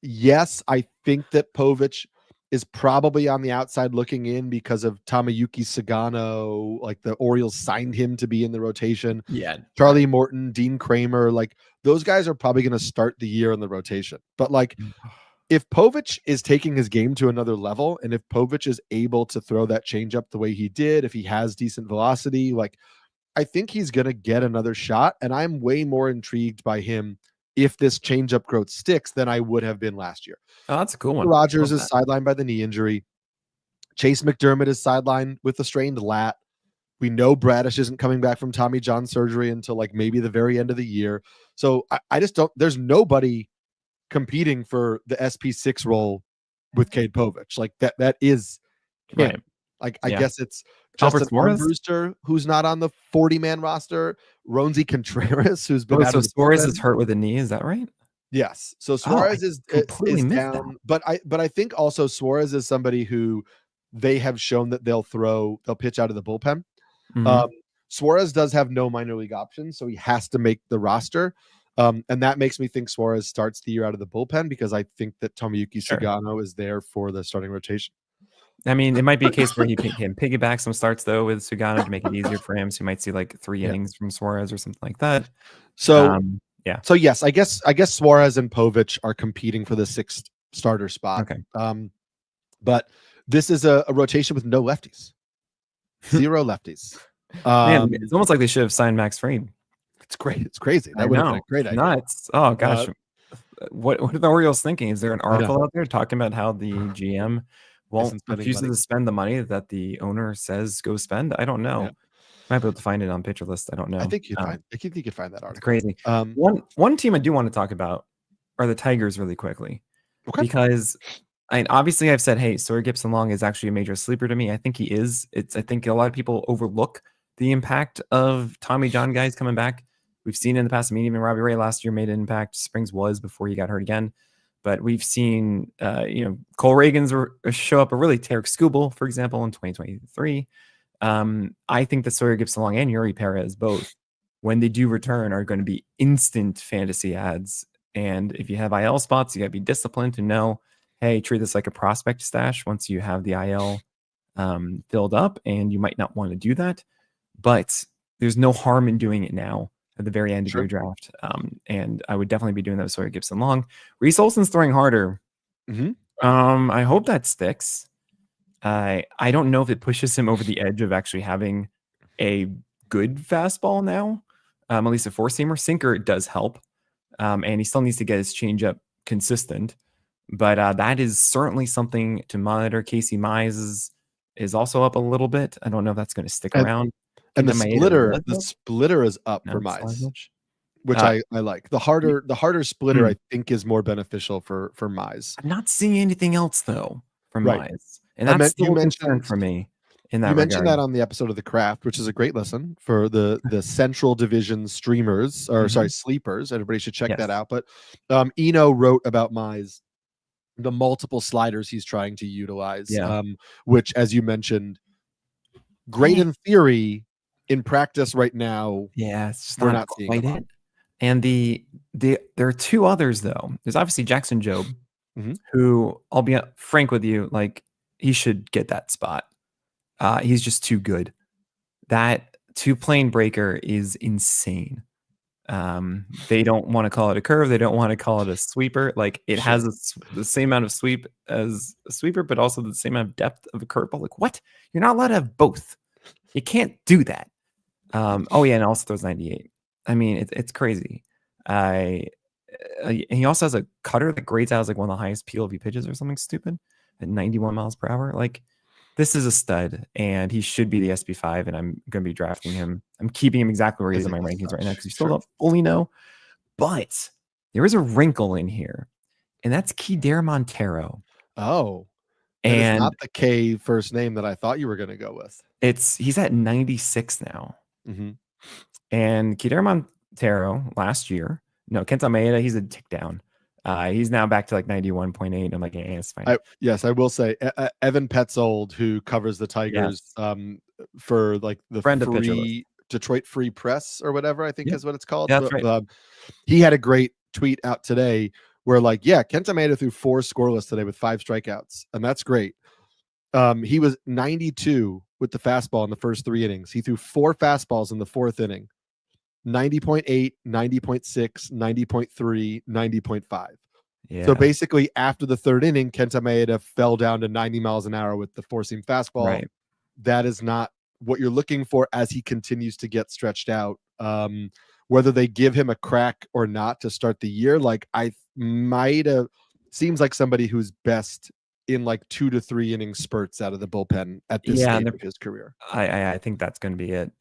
Speaker 1: yes, I think that Povich is probably on the outside looking in because of Tamayuki Sagano. Like, the Orioles signed him to be in the rotation.
Speaker 2: Yeah.
Speaker 1: Charlie Morton, Dean Kramer, like those guys are probably going to start the year in the rotation. But like, if Povich is taking his game to another level, and if Povich is able to throw that changeup the way he did, if he has decent velocity, like I think he's going to get another shot. And I'm way more intrigued by him if this changeup growth sticks than I would have been last year.
Speaker 2: Oh, that's a cool one.
Speaker 1: Rogers is sidelined by the knee injury. Chase McDermott is sidelined with a strained lat. We know Bradish isn't coming back from Tommy John surgery until like maybe the very end of the year. So I just don't, there's nobody competing for the SP6 role with Cade Povich. Like that is him.
Speaker 2: Right.
Speaker 1: Like, I guess it's
Speaker 2: Albert
Speaker 1: Justin
Speaker 2: Suarez?
Speaker 1: Armbruster, who's not on the 40-man roster. Ronzi Contreras, who's been out
Speaker 2: So
Speaker 1: of the
Speaker 2: Suarez
Speaker 1: bullpen.
Speaker 2: is hurt with a knee. Is that right?
Speaker 1: Yes. So Suarez
Speaker 2: I
Speaker 1: is
Speaker 2: completely missed that.
Speaker 1: down, but I think also Suarez is somebody who they have shown that they'll pitch out of the bullpen.
Speaker 2: Mhm.
Speaker 1: Suarez does have no minor league options, so he has to make the roster. And that makes me think Suarez starts the year out of the bullpen because I think that Tomoyuki Sagano is there for the starting rotation.
Speaker 2: I mean, it might be a case where he can piggyback some starts though with Sugano to make it easier for him. So you might see like 3 innings from Suarez or something like that.
Speaker 1: So
Speaker 2: yeah.
Speaker 1: So yes, I guess Suarez and Povich are competing for the 6th starter spot.
Speaker 2: Okay.
Speaker 1: But this is a rotation with no lefties. 0 lefties.
Speaker 2: Man, it's almost like they should have signed Max Fried.
Speaker 1: It's great. It's crazy. That would have been a great idea.
Speaker 2: Nuts. Oh gosh. What are the Orioles thinking? Is there an article out there talking about how the GM refuses to spend the money that the owner says go spend? I don't know. Might be able to find it on Pitcher List. I don't know.
Speaker 1: I think you could find that article.
Speaker 2: It's crazy. One team I do want to talk about are the Tigers really quickly. Okay. Because obviously I've said, hey, Sawyer Gipson-Long is actually a major sleeper to me. I think he is. I think a lot of people overlook the impact of Tommy John guys coming back. We've seen in the past, I mean, even Robbie Ray last year made an impact. Springs was before he got hurt again. But we've seen, Cole Reagans show up, or really Tarek Skubal, for example, in 2023. I think that Sawyer Gipson-Long and Yuri Perez both, when they do return, are going to be instant fantasy ads. And if you have IL spots, you got to be disciplined to know, hey, treat this like a prospect stash once you have the IL filled up, and you might not want to do that. But there's no harm in doing it now at the very end of your draft. And I would definitely be doing that with Sawyer Gipson-Long. Reese Olson's throwing harder. I hope that sticks. I don't know if it pushes him over the edge of actually having a good fastball now. At least a 4-seamer. Sinker does help. And he still needs to get his changeup consistent. But that is certainly something to monitor. Casey Mize is also up a little bit. I don't know if that's going to stick around.
Speaker 1: And the splitter is up for Mize, which I like. The harder splitter I think is more beneficial for Mize.
Speaker 2: I'm not seeing anything else though from Mize, and that's still a concern for me. In that,
Speaker 1: you mentioned that on the episode of The Craft, which is a great listen for the Central Division streamers, or sorry, sleepers. Everybody should check that out. But Eno wrote about Mize, the multiple sliders he's trying to utilize, which, as you mentioned, great in theory. In practice right now,
Speaker 2: it's just not quite it. And there are 2 others though. There's obviously Jackson Jobe, who, I'll be frank with you, like, he should get that spot. He's just too good. That 2-plane breaker is insane. They don't want to call it a curve. They don't want to call it a sweeper. Like, it has the same amount of sweep as a sweeper, but also the same amount of depth of a curveball. Like, what? You're not allowed to have both. You can't do that. Oh yeah, and also throws 98. I mean, it's crazy. He also has a cutter that grades out as like one of the highest PLV pitches or something stupid at 91 miles per hour. Like, this is a stud, and he should be the SB5, and I'm going to be drafting him. I'm keeping him exactly where he is in my rankings right now because you still don't fully know. But there is a wrinkle in here, and that's Kider Montero.
Speaker 1: Oh, that is not the K first name that I thought you were going to go with.
Speaker 2: He's at 96 now.
Speaker 1: Mm-hmm.
Speaker 2: And Kider Montero last year, Kenta Maeda, he's a tick down. He's now back to like 91.8. I'm like, yeah, it's fine.
Speaker 1: Yes, I will say Evan Petzold, who covers the Tigers for like the free Detroit Free Press or whatever, I think is what it's called.
Speaker 2: Yeah, that's right.
Speaker 1: He had a great tweet out today where like, Kenta Maeda threw 4 scoreless today with 5 strikeouts, and that's great. He was 92 with the fastball in the first 3 innings. He threw 4 fastballs in the 4th inning. 90.8, 90.6, 90.3, 90.5. Yeah. So basically, after the 3rd inning, Kenta Maeda fell down to 90 miles an hour with the 4-seam fastball. Right. That is not what you're looking for as he continues to get stretched out. Whether they give him a crack or not to start the year, like I might have, seems like somebody who's best in like 2 to 3 inning spurts out of the bullpen at this stage of his career.
Speaker 2: I think that's going to be it.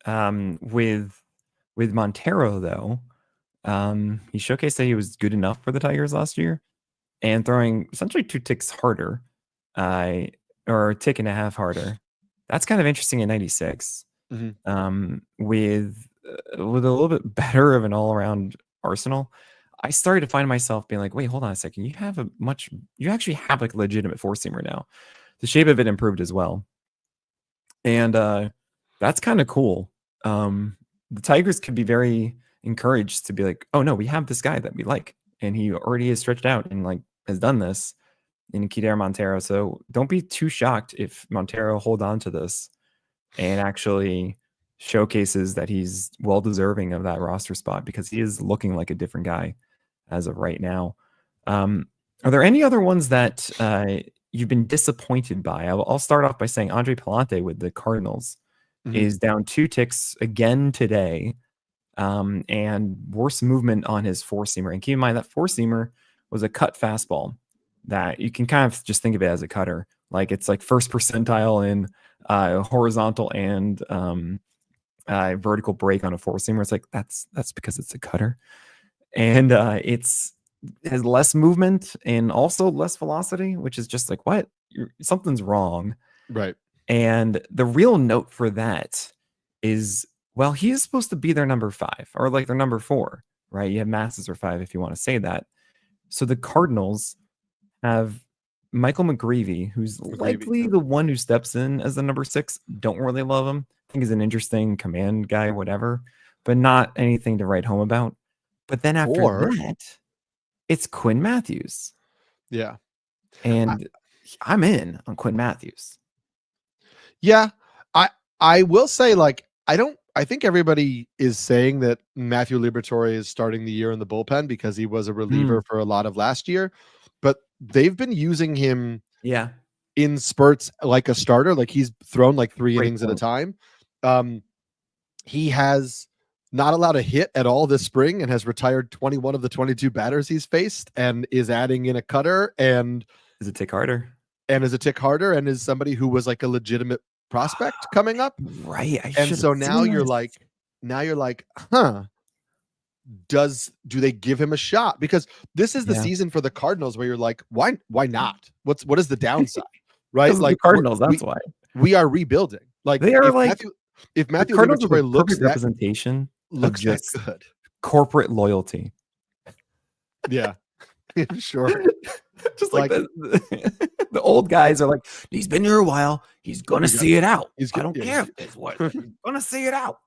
Speaker 2: With Montero, though, he showcased that he was good enough for the Tigers last year and throwing essentially 2 ticks harder, or a tick and a half harder. That's kind of interesting at 96. Mm-hmm. With a little bit better of an all-around arsenal, I started to find myself being like, wait, hold on a second. You actually have like a legitimate 4-seamer now. The shape of it improved as well. And that's kind of cool. The Tigers could be very encouraged to be like, oh no, we have this guy that we like, and he already is stretched out and like has done this in Kider Montero. So don't be too shocked if Montero hold on to this and actually showcases that he's well deserving of that roster spot, because he is looking like a different guy as of right now. Are there any other ones that you've been disappointed by? I'll start off by saying Andre Palante with the Cardinals is down 2 ticks again today, and worse movement on his 4-seamer. And keep in mind that 4-seamer was a cut fastball that you can kind of just think of it as a cutter. Like, it's like first percentile in horizontal and vertical break on a 4-seamer. It's like, that's because it's a cutter. And it has less movement and also less velocity, which is just like, what? Something's wrong.
Speaker 1: Right.
Speaker 2: And the real note for that is, well, he is supposed to be their number 5 or like their number 4, right? You have Masses or 5 if you want to say that. So the Cardinals have Michael McGreevy, who's likely the one who steps in as the number 6. Don't really love him. I think he's an interesting command guy, whatever, but not anything to write home about. But then after that, it's Quinn Matthews.
Speaker 1: Yeah.
Speaker 2: And I'm in on Quinn Matthews.
Speaker 1: Yeah, I will say, like, I think everybody is saying that Matthew Liberatore is starting the year in the bullpen because he was a reliever for a lot of last year, but they've been using him in spurts like a starter. Like, he's thrown like 3 innings at a time. He has not allowed a hit at all this spring and has retired 21 of the 22 batters he's faced, and is adding in a cutter and
Speaker 2: is a tick harder.
Speaker 1: And is somebody who was like a legitimate prospect coming up.
Speaker 2: Right.
Speaker 1: And so now you're like, huh, do they give him a shot? Because this is the season for the Cardinals where you're like, why not? What is the downside? Right? Like
Speaker 2: the Cardinals, that's why.
Speaker 1: We are rebuilding. Like,
Speaker 2: they are like,
Speaker 1: if Matthew Liberatore looks
Speaker 2: representation,
Speaker 1: looks that good.
Speaker 2: Corporate loyalty.
Speaker 1: Yeah. Sure.
Speaker 2: Just like the old guys are like, he's been here a while. He's gonna see it out. I don't care if it's what. He's gonna see it out.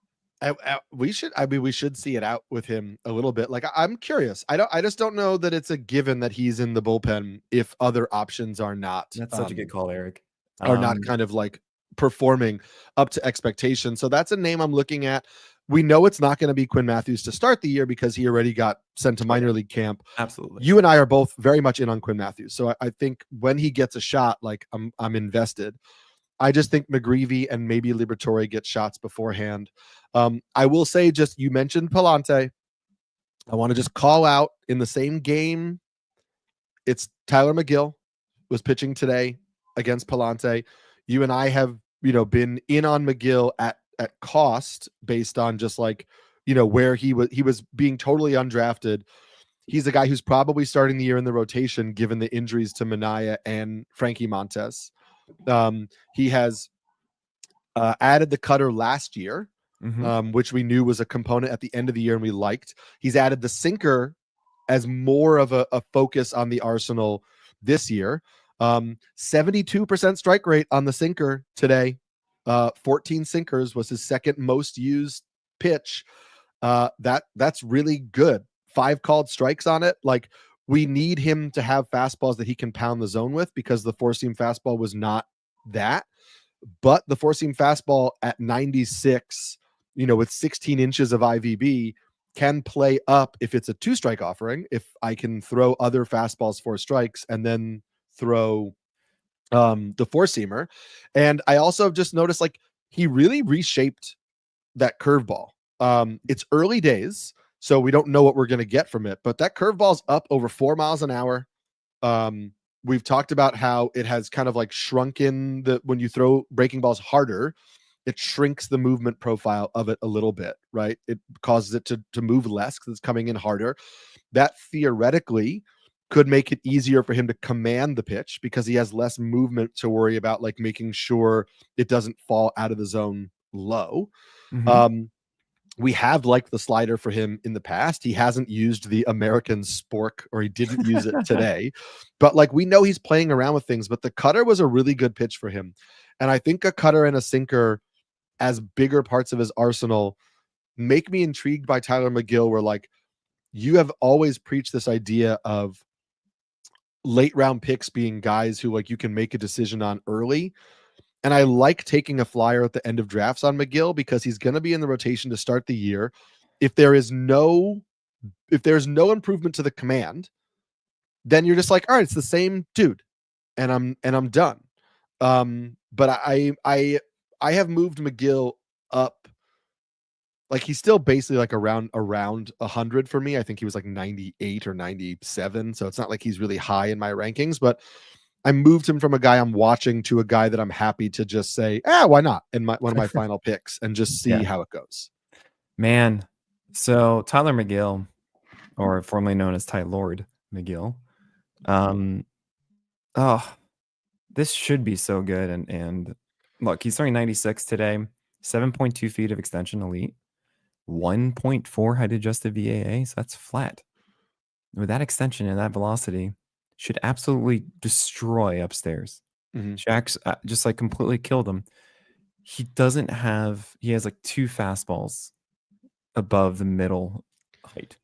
Speaker 1: We should. I mean, we should see it out with him a little bit. Like, I'm curious. I just don't know that it's a given that he's in the bullpen if other options
Speaker 2: That's such a good call, Eric.
Speaker 1: are not kind of like performing up to expectation. So that's a name I'm looking at. We know it's not going to be Quinn Matthews to start the year because he already got sent to minor league camp.
Speaker 2: Absolutely.
Speaker 1: You and I are both very much in on Quinn Matthews. So I think when he gets a shot, like I'm invested. I just think McGreevy and maybe Liberatore get shots beforehand. I will say, just you mentioned Palante. I want to just call out in the same game. It's Tyler McGill was pitching today against Palante. You and I have, been in on McGill at cost based on just like, where he was being totally undrafted. He's a guy who's probably starting the year in the rotation, given the injuries to Minaya and Frankie Montes. He has added the cutter last year, which we knew was a component at the end of the year and we liked. He's added the sinker as more of a focus on the arsenal this year. 72% strike rate on the sinker today. 14 sinkers was his second most used pitch. That's really good. 5 called strikes on it. Like, we need him to have fastballs that he can pound the zone with, because the 4-seam fastball was not that. But the 4-seam fastball at 96, with 16 inches of IVB, can play up if it's a 2-strike offering. If I can throw other fastballs 4 strikes and then throw the 4-seamer. And I also just noticed, like, he really reshaped that curveball. It's early days, so we don't know what we're going to get from it, but that curveball's up over 4 miles an hour. We've talked about how it has kind of like shrunken when you throw breaking balls harder, it shrinks the movement profile of it a little bit, right? It causes it to move less because it's coming in harder. That theoretically could make it easier for him to command the pitch because he has less movement to worry about, like making sure it doesn't fall out of the zone low. We have liked the slider for him in the past. He hasn't used the American spork, or he didn't use it today, but like, we know he's playing around with things, but the cutter was a really good pitch for him. And I think a cutter and a sinker as bigger parts of his arsenal make me intrigued by Tyler McGill, where, like, you have always preached this idea of late round picks being guys who, like, you can make a decision on early. And I like taking a flyer at the end of drafts on McGill because he's going to be in the rotation to start the year. If there's no improvement to the command, then you're just like, all right, it's the same dude, and I'm done. But I have moved McGill up. Like, he's still basically like around 100 for me. I think he was like 98 or 97. So it's not like he's really high in my rankings, but I moved him from a guy I'm watching to a guy that I'm happy to just say, why not? In one of my final picks, and just see how it goes.
Speaker 2: Man. So Tyler McGill, or formerly known as Ty Lord McGill. This should be so good. And look, he's throwing 96 today, 7.2 feet of extension elite, 1.4 height adjusted VAA. So that's flat. With that extension and that velocity, should absolutely destroy upstairs. Shaq's just like completely killed him. He has like 2 fastballs above the middle height.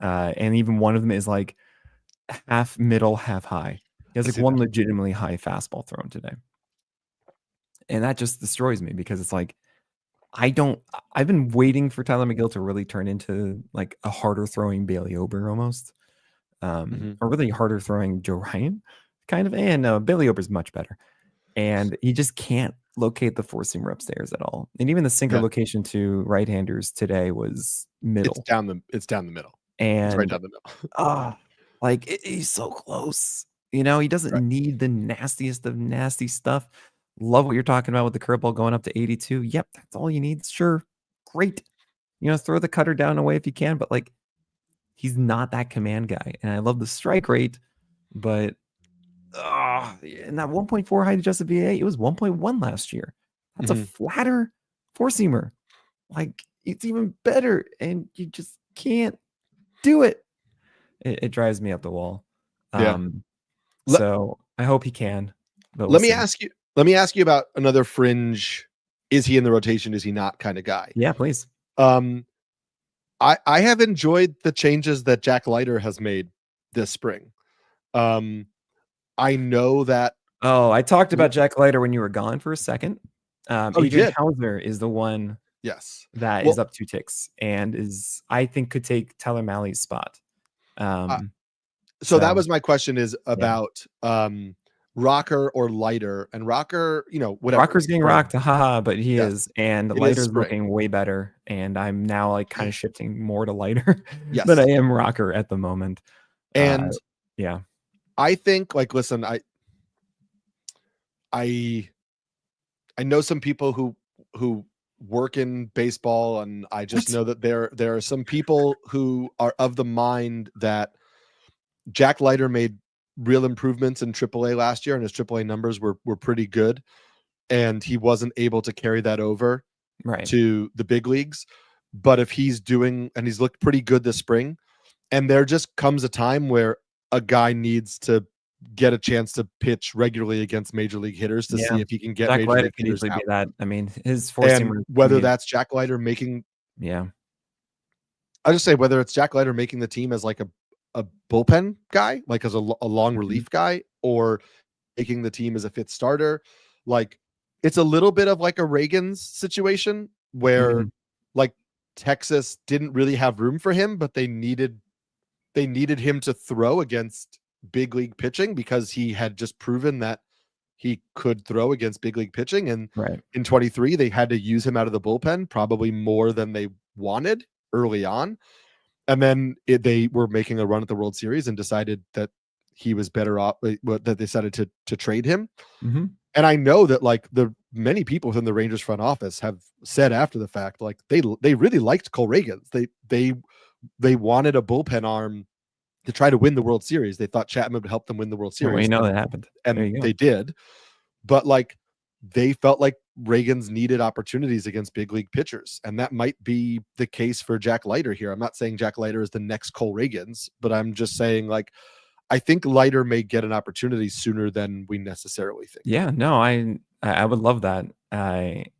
Speaker 2: And even one of them is like half middle, half high. He has like one legitimately high fastball thrown today. And that just destroys me, because it's like, I've been waiting for Tyler McGill to really turn into like a harder throwing Bailey Ober almost. Or really harder throwing Joe Ryan, kind of. And no, Bailey Ober's much better. And he just can't locate the 4-seamer upstairs at all. And even the sinker location to right-handers today was middle.
Speaker 1: It's down the middle.
Speaker 2: And
Speaker 1: it's right down the middle.
Speaker 2: He's so close. He doesn't need the nastiest of nasty stuff. Love what you're talking about with the curveball going up to 82. Yep, that's all you need. Sure, great. Throw the cutter down away if you can, but like, he's not that command guy. And I love the strike rate, but in that 1.4 height adjusted VA, it was 1.1 last year. That's a flatter 4-seamer. Like, it's even better, and you just can't do it. It drives me up the wall. So I hope he can. But
Speaker 1: let me ask you about another fringe is he in the rotation? Is he not kind of guy.
Speaker 2: Yeah, please.
Speaker 1: I have enjoyed the changes that Jack Leiter has made this spring. I know that.
Speaker 2: Oh, I talked about Jack Leiter when you were gone for a second. Adrian
Speaker 1: did?
Speaker 2: Hauser is the one
Speaker 1: Yes.
Speaker 2: that is up 2 ticks and I think could take Tyler Malley's spot.
Speaker 1: So that was my question, is about Rocker or Leiter. And Rocker, whatever.
Speaker 2: Rocker's getting rocked, haha, but he is, and Leiter's
Speaker 1: spring.
Speaker 2: looking way better. And I'm now like kind of shifting more to Leiter
Speaker 1: Yes.
Speaker 2: than I am Rocker at the moment.
Speaker 1: And I think, like, listen, I know some people who work in baseball, and I just know that there are some people who are of the mind that Jack Leiter made real improvements in AAA last year, and his AAA numbers were pretty good, and he wasn't able to carry that over to the big leagues. But if he's doing, and he's looked pretty good this spring, and there just comes a time where a guy needs to get a chance to pitch regularly against major league hitters to see if he can get
Speaker 2: Jack
Speaker 1: major
Speaker 2: Leiter
Speaker 1: league
Speaker 2: can
Speaker 1: hitters
Speaker 2: easily
Speaker 1: out.
Speaker 2: be that. I mean, his four-seamer,
Speaker 1: whether that's Jack Leiter making, I just say whether it's Jack Leiter making the team as like a bullpen guy, like as a long relief guy, or making the team as a fifth starter. Like, it's a little bit of like a Reagan's situation where like Texas didn't really have room for him, but they needed him to throw against big league pitching because he had just proven that he could throw against big league pitching. And in 23, they had to use him out of the bullpen, probably more than they wanted early on. And then they were making a run at the World Series and decided that he was better off, that they decided to trade him. And I know that like the many people within the Rangers front office have said after the fact, like they really liked Cole Reagans. They wanted a bullpen arm to try to win the World Series. They thought Chapman would help them win the World Series.
Speaker 2: Well, that happened.
Speaker 1: And they did. But like, they felt like Reagans needed opportunities against big league pitchers. And that might be the case for Jack Leiter here. I'm not saying Jack Leiter is the next Cole Reagans, but I'm just saying, like, I think Leiter may get an opportunity sooner than we necessarily think.
Speaker 2: Yeah, no, I would love that. Sorry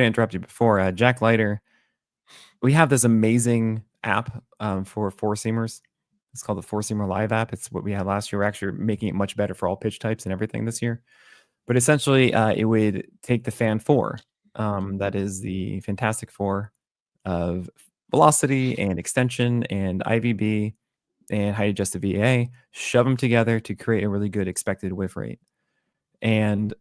Speaker 2: to interrupt you before. Jack Leiter, we have this amazing app for four-seamers. It's called the Four-Seamer Live app. It's what we had last year. We're actually making it much better for all pitch types and everything this year. But essentially, it would take the Fan 4, that is the Fantastic Four of velocity and extension and IVB and height adjusted VA, shove them together to create a really good expected whiff rate. And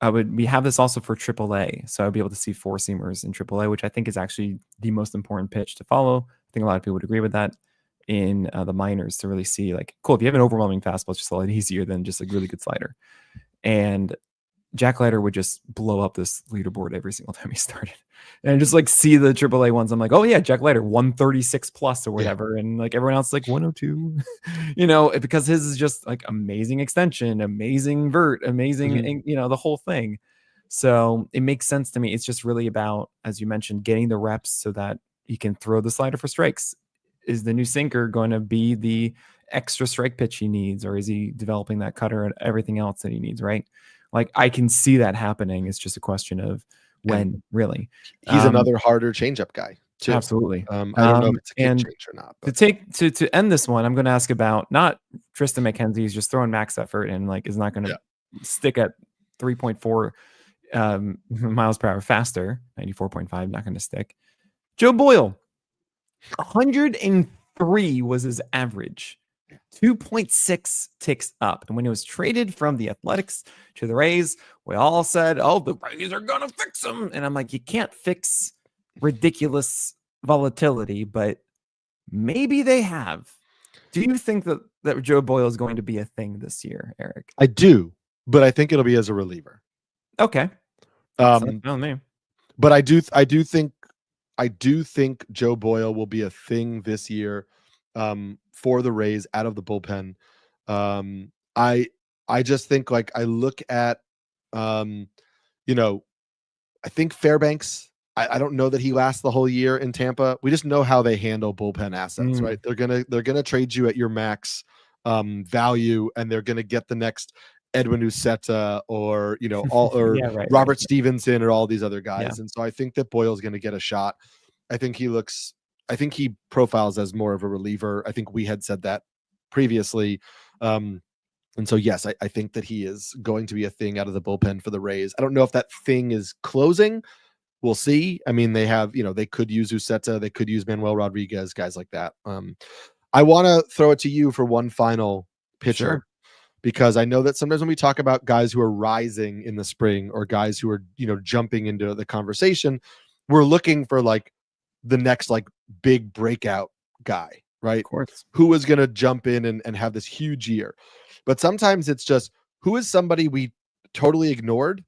Speaker 2: we have this also for AAA. So I'd be able to see four-seamers in AAA, which I think is actually the most important pitch to follow. I think a lot of people would agree with that in the minors, to really see, like, cool, if you have an overwhelming fastball, it's just a lot easier than just a really good slider. And Jack Leiter would just blow up this leaderboard every single time he started, and just like see the AAA ones. I'm like, oh yeah, Jack Leiter 136 plus or whatever, and like everyone else like 102, because his is just like amazing extension, amazing vert, amazing, the whole thing. So it makes sense to me. It's just really about, as you mentioned, getting the reps so that he can throw the slider for strikes. Is the new sinker going to be the extra strike pitch he needs, or is he developing that cutter and everything else that he needs, right? Like, I can see that happening. It's just a question of when, really.
Speaker 1: He's another harder changeup guy, too.
Speaker 2: Absolutely.
Speaker 1: I don't know if it's a kick change or not. But.
Speaker 2: To end this one, I'm going to ask about not Tristan McKenzie. He's just throwing max effort and like is not going to stick at 3.4 miles per hour faster. 94.5, not going to stick. Joe Boyle, 103 was his average. 2.6 ticks up. And when he was traded from the Athletics to the Rays, we all said, oh, the Rays are going to fix him. And I'm like, you can't fix ridiculous volatility, but maybe they have. Do you think that Joe Boyle is going to be a thing this year, Eric?
Speaker 1: I do, but I think it'll be as a reliever.
Speaker 2: Okay.
Speaker 1: But I do think Joe Boyle will be a thing this year. For the Rays out of the bullpen. I just think, like, I look at, I think Fairbanks, I don't know that he lasts the whole year in Tampa. We just know how they handle bullpen assets, right? They're going to trade you at your max value, and they're going to get the next Edwin Uceta or or
Speaker 2: Yeah, right,
Speaker 1: Robert
Speaker 2: right.
Speaker 1: Stevenson or all these other guys.
Speaker 2: Yeah.
Speaker 1: And so I think that Boyle's going to get a shot. I think he profiles as more of a reliever. I think we had said that previously. And so, yes, I think that he is going to be a thing out of the bullpen for the Rays. I don't know if that thing is closing. We'll see. I mean, they have, they could use Uceta, they could use Manuel Rodriguez, guys like that. I want to throw it to you for one final pitcher,
Speaker 2: Sure.
Speaker 1: because I know that sometimes when we talk about guys who are rising in the spring or guys who are, jumping into the conversation, we're looking for like the next like big breakout guy, right?
Speaker 2: Of course.
Speaker 1: Who is going to jump in and have this huge year. But sometimes it's just, who is somebody we totally ignored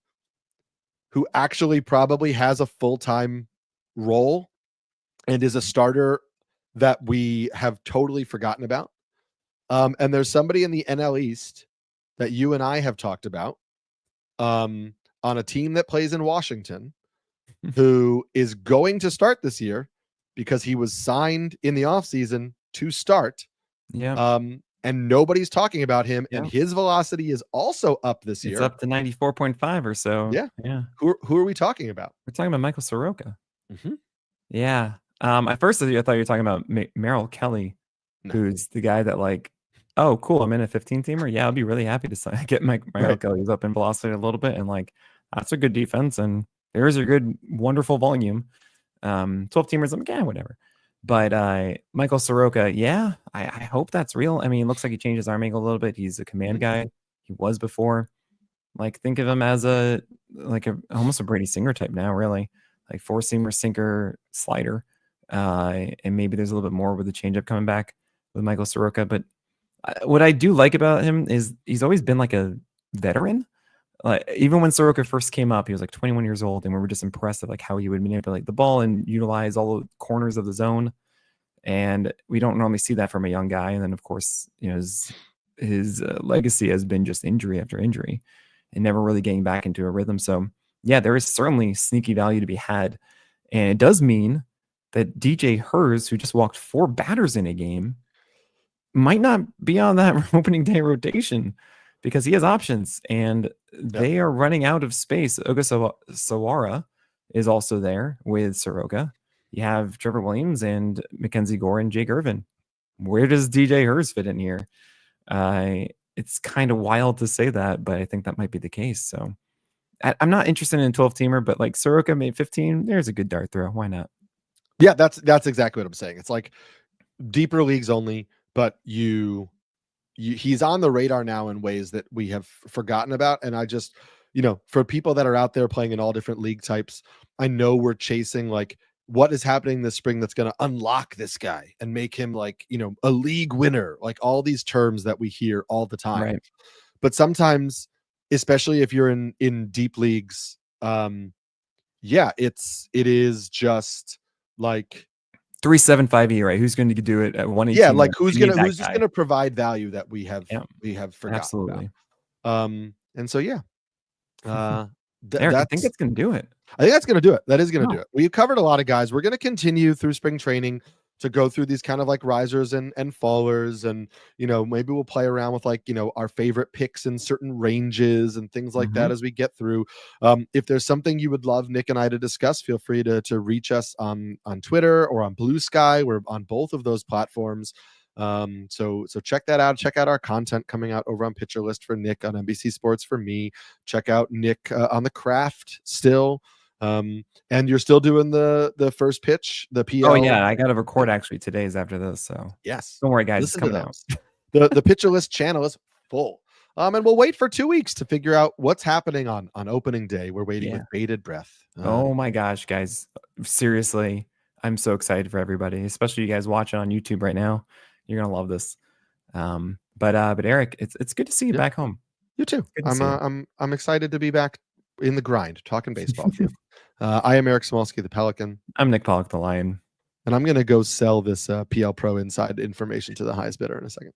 Speaker 1: who actually probably has a full-time role and is a starter that we have totally forgotten about. And there's somebody in the NL East that you and I have talked about on a team that plays in Washington who is going to start this year because he was signed in the offseason to start.
Speaker 2: Yeah.
Speaker 1: And nobody's talking about him.
Speaker 2: Yeah.
Speaker 1: And his velocity is also up this year.
Speaker 2: It's up to 94.5 or so.
Speaker 1: Yeah.
Speaker 2: Yeah.
Speaker 1: Who are we talking about?
Speaker 2: We're talking about Michael Soroka.
Speaker 1: Mm-hmm.
Speaker 2: Yeah. At first, I thought you were talking about Merrill Kelly, who's the guy that like, oh, cool, I'm in a 15-teamer. Yeah, I'll be really happy to get Merrill Kelly's up in velocity a little bit. And like, that's a good defense. And there's a good, wonderful volume. 12-teamers, I'm like, yeah, whatever. But Michael Soroka, yeah, I hope that's real. I mean, it looks like he changed his arm angle a little bit. He's a command guy. He was before. Like, think of him as almost a Brady Singer type now, really. Like four-seamer, sinker, slider. And maybe there's a little bit more with the changeup coming back with Michael Soroka. But what I do like about him is he's always been like a veteran. Like, even when Soroka first came up, he was like 21 years old, and we were just impressed at like how he would manipulate the ball and utilize all the corners of the zone. And we don't normally see that from a young guy. And then, of course, his legacy has been just injury after injury and never really getting back into a rhythm. So, yeah, there is certainly sneaky value to be had. And it does mean that DJ Hers, who just walked 4 batters in a game, might not be on that opening day rotation because he has options and they are running out of space. Ogasawara is also there with Soroka. You have Trevor Williams and Mackenzie Gore and Jake Irvin. Where does DJ Hers fit in here? It's kind of wild to say that, but I think that might be the case. So I'm not interested in a 12-teamer, but like Soroka made 15. There's a good dart throw. Why not?
Speaker 1: Yeah, that's exactly what I'm saying. It's like deeper leagues only, but he's on the radar now in ways that we have forgotten about. And I just, for people that are out there playing in all different league types, I know we're chasing like what is happening this spring that's going to unlock this guy and make him like, a league winner, like all these terms that we hear all the time.
Speaker 2: Right.
Speaker 1: But sometimes, especially if you're in deep leagues, it is just like
Speaker 2: 3.75 ERA. Who's going to do it at 118?
Speaker 1: Yeah, like who's just gonna provide value that we have forgotten.
Speaker 2: Absolutely.
Speaker 1: About. And so
Speaker 2: Eric, I think it's gonna do it.
Speaker 1: I think that's gonna do it. That is gonna do it. We've covered a lot of guys. We're gonna continue through spring training to go through these kind of like risers and fallers, and maybe we'll play around with like our favorite picks in certain ranges and things like that as we get through. If there's something you would love Nick and I to discuss, feel free to reach us on Twitter or on Blue Sky. We're on both of those platforms. So check that out. Check out our content coming out over on Pitcher List for Nick, on NBC Sports for me. Check out Nick on the Craft still. And you're still doing the first pitch, the PL.
Speaker 2: Oh yeah, I got to record actually. Today's after this, so
Speaker 1: yes,
Speaker 2: don't worry guys, it's coming out.
Speaker 1: The Pitcher List channel is full. And we'll wait for 2 weeks to figure out what's happening on opening day. We're waiting with bated breath.
Speaker 2: Oh my gosh, guys, seriously, I'm so excited for everybody, especially you guys watching on YouTube right now. You're gonna love this. But Eric, it's good to see you back home.
Speaker 1: You too. I'm excited to be back in the grind, talking baseball with you. I am Eric Samulski, the Pelican.
Speaker 2: I'm Nick Pollack, the Lion.
Speaker 1: And I'm going to go sell this PL Pro Inside information to the highest bidder in a second.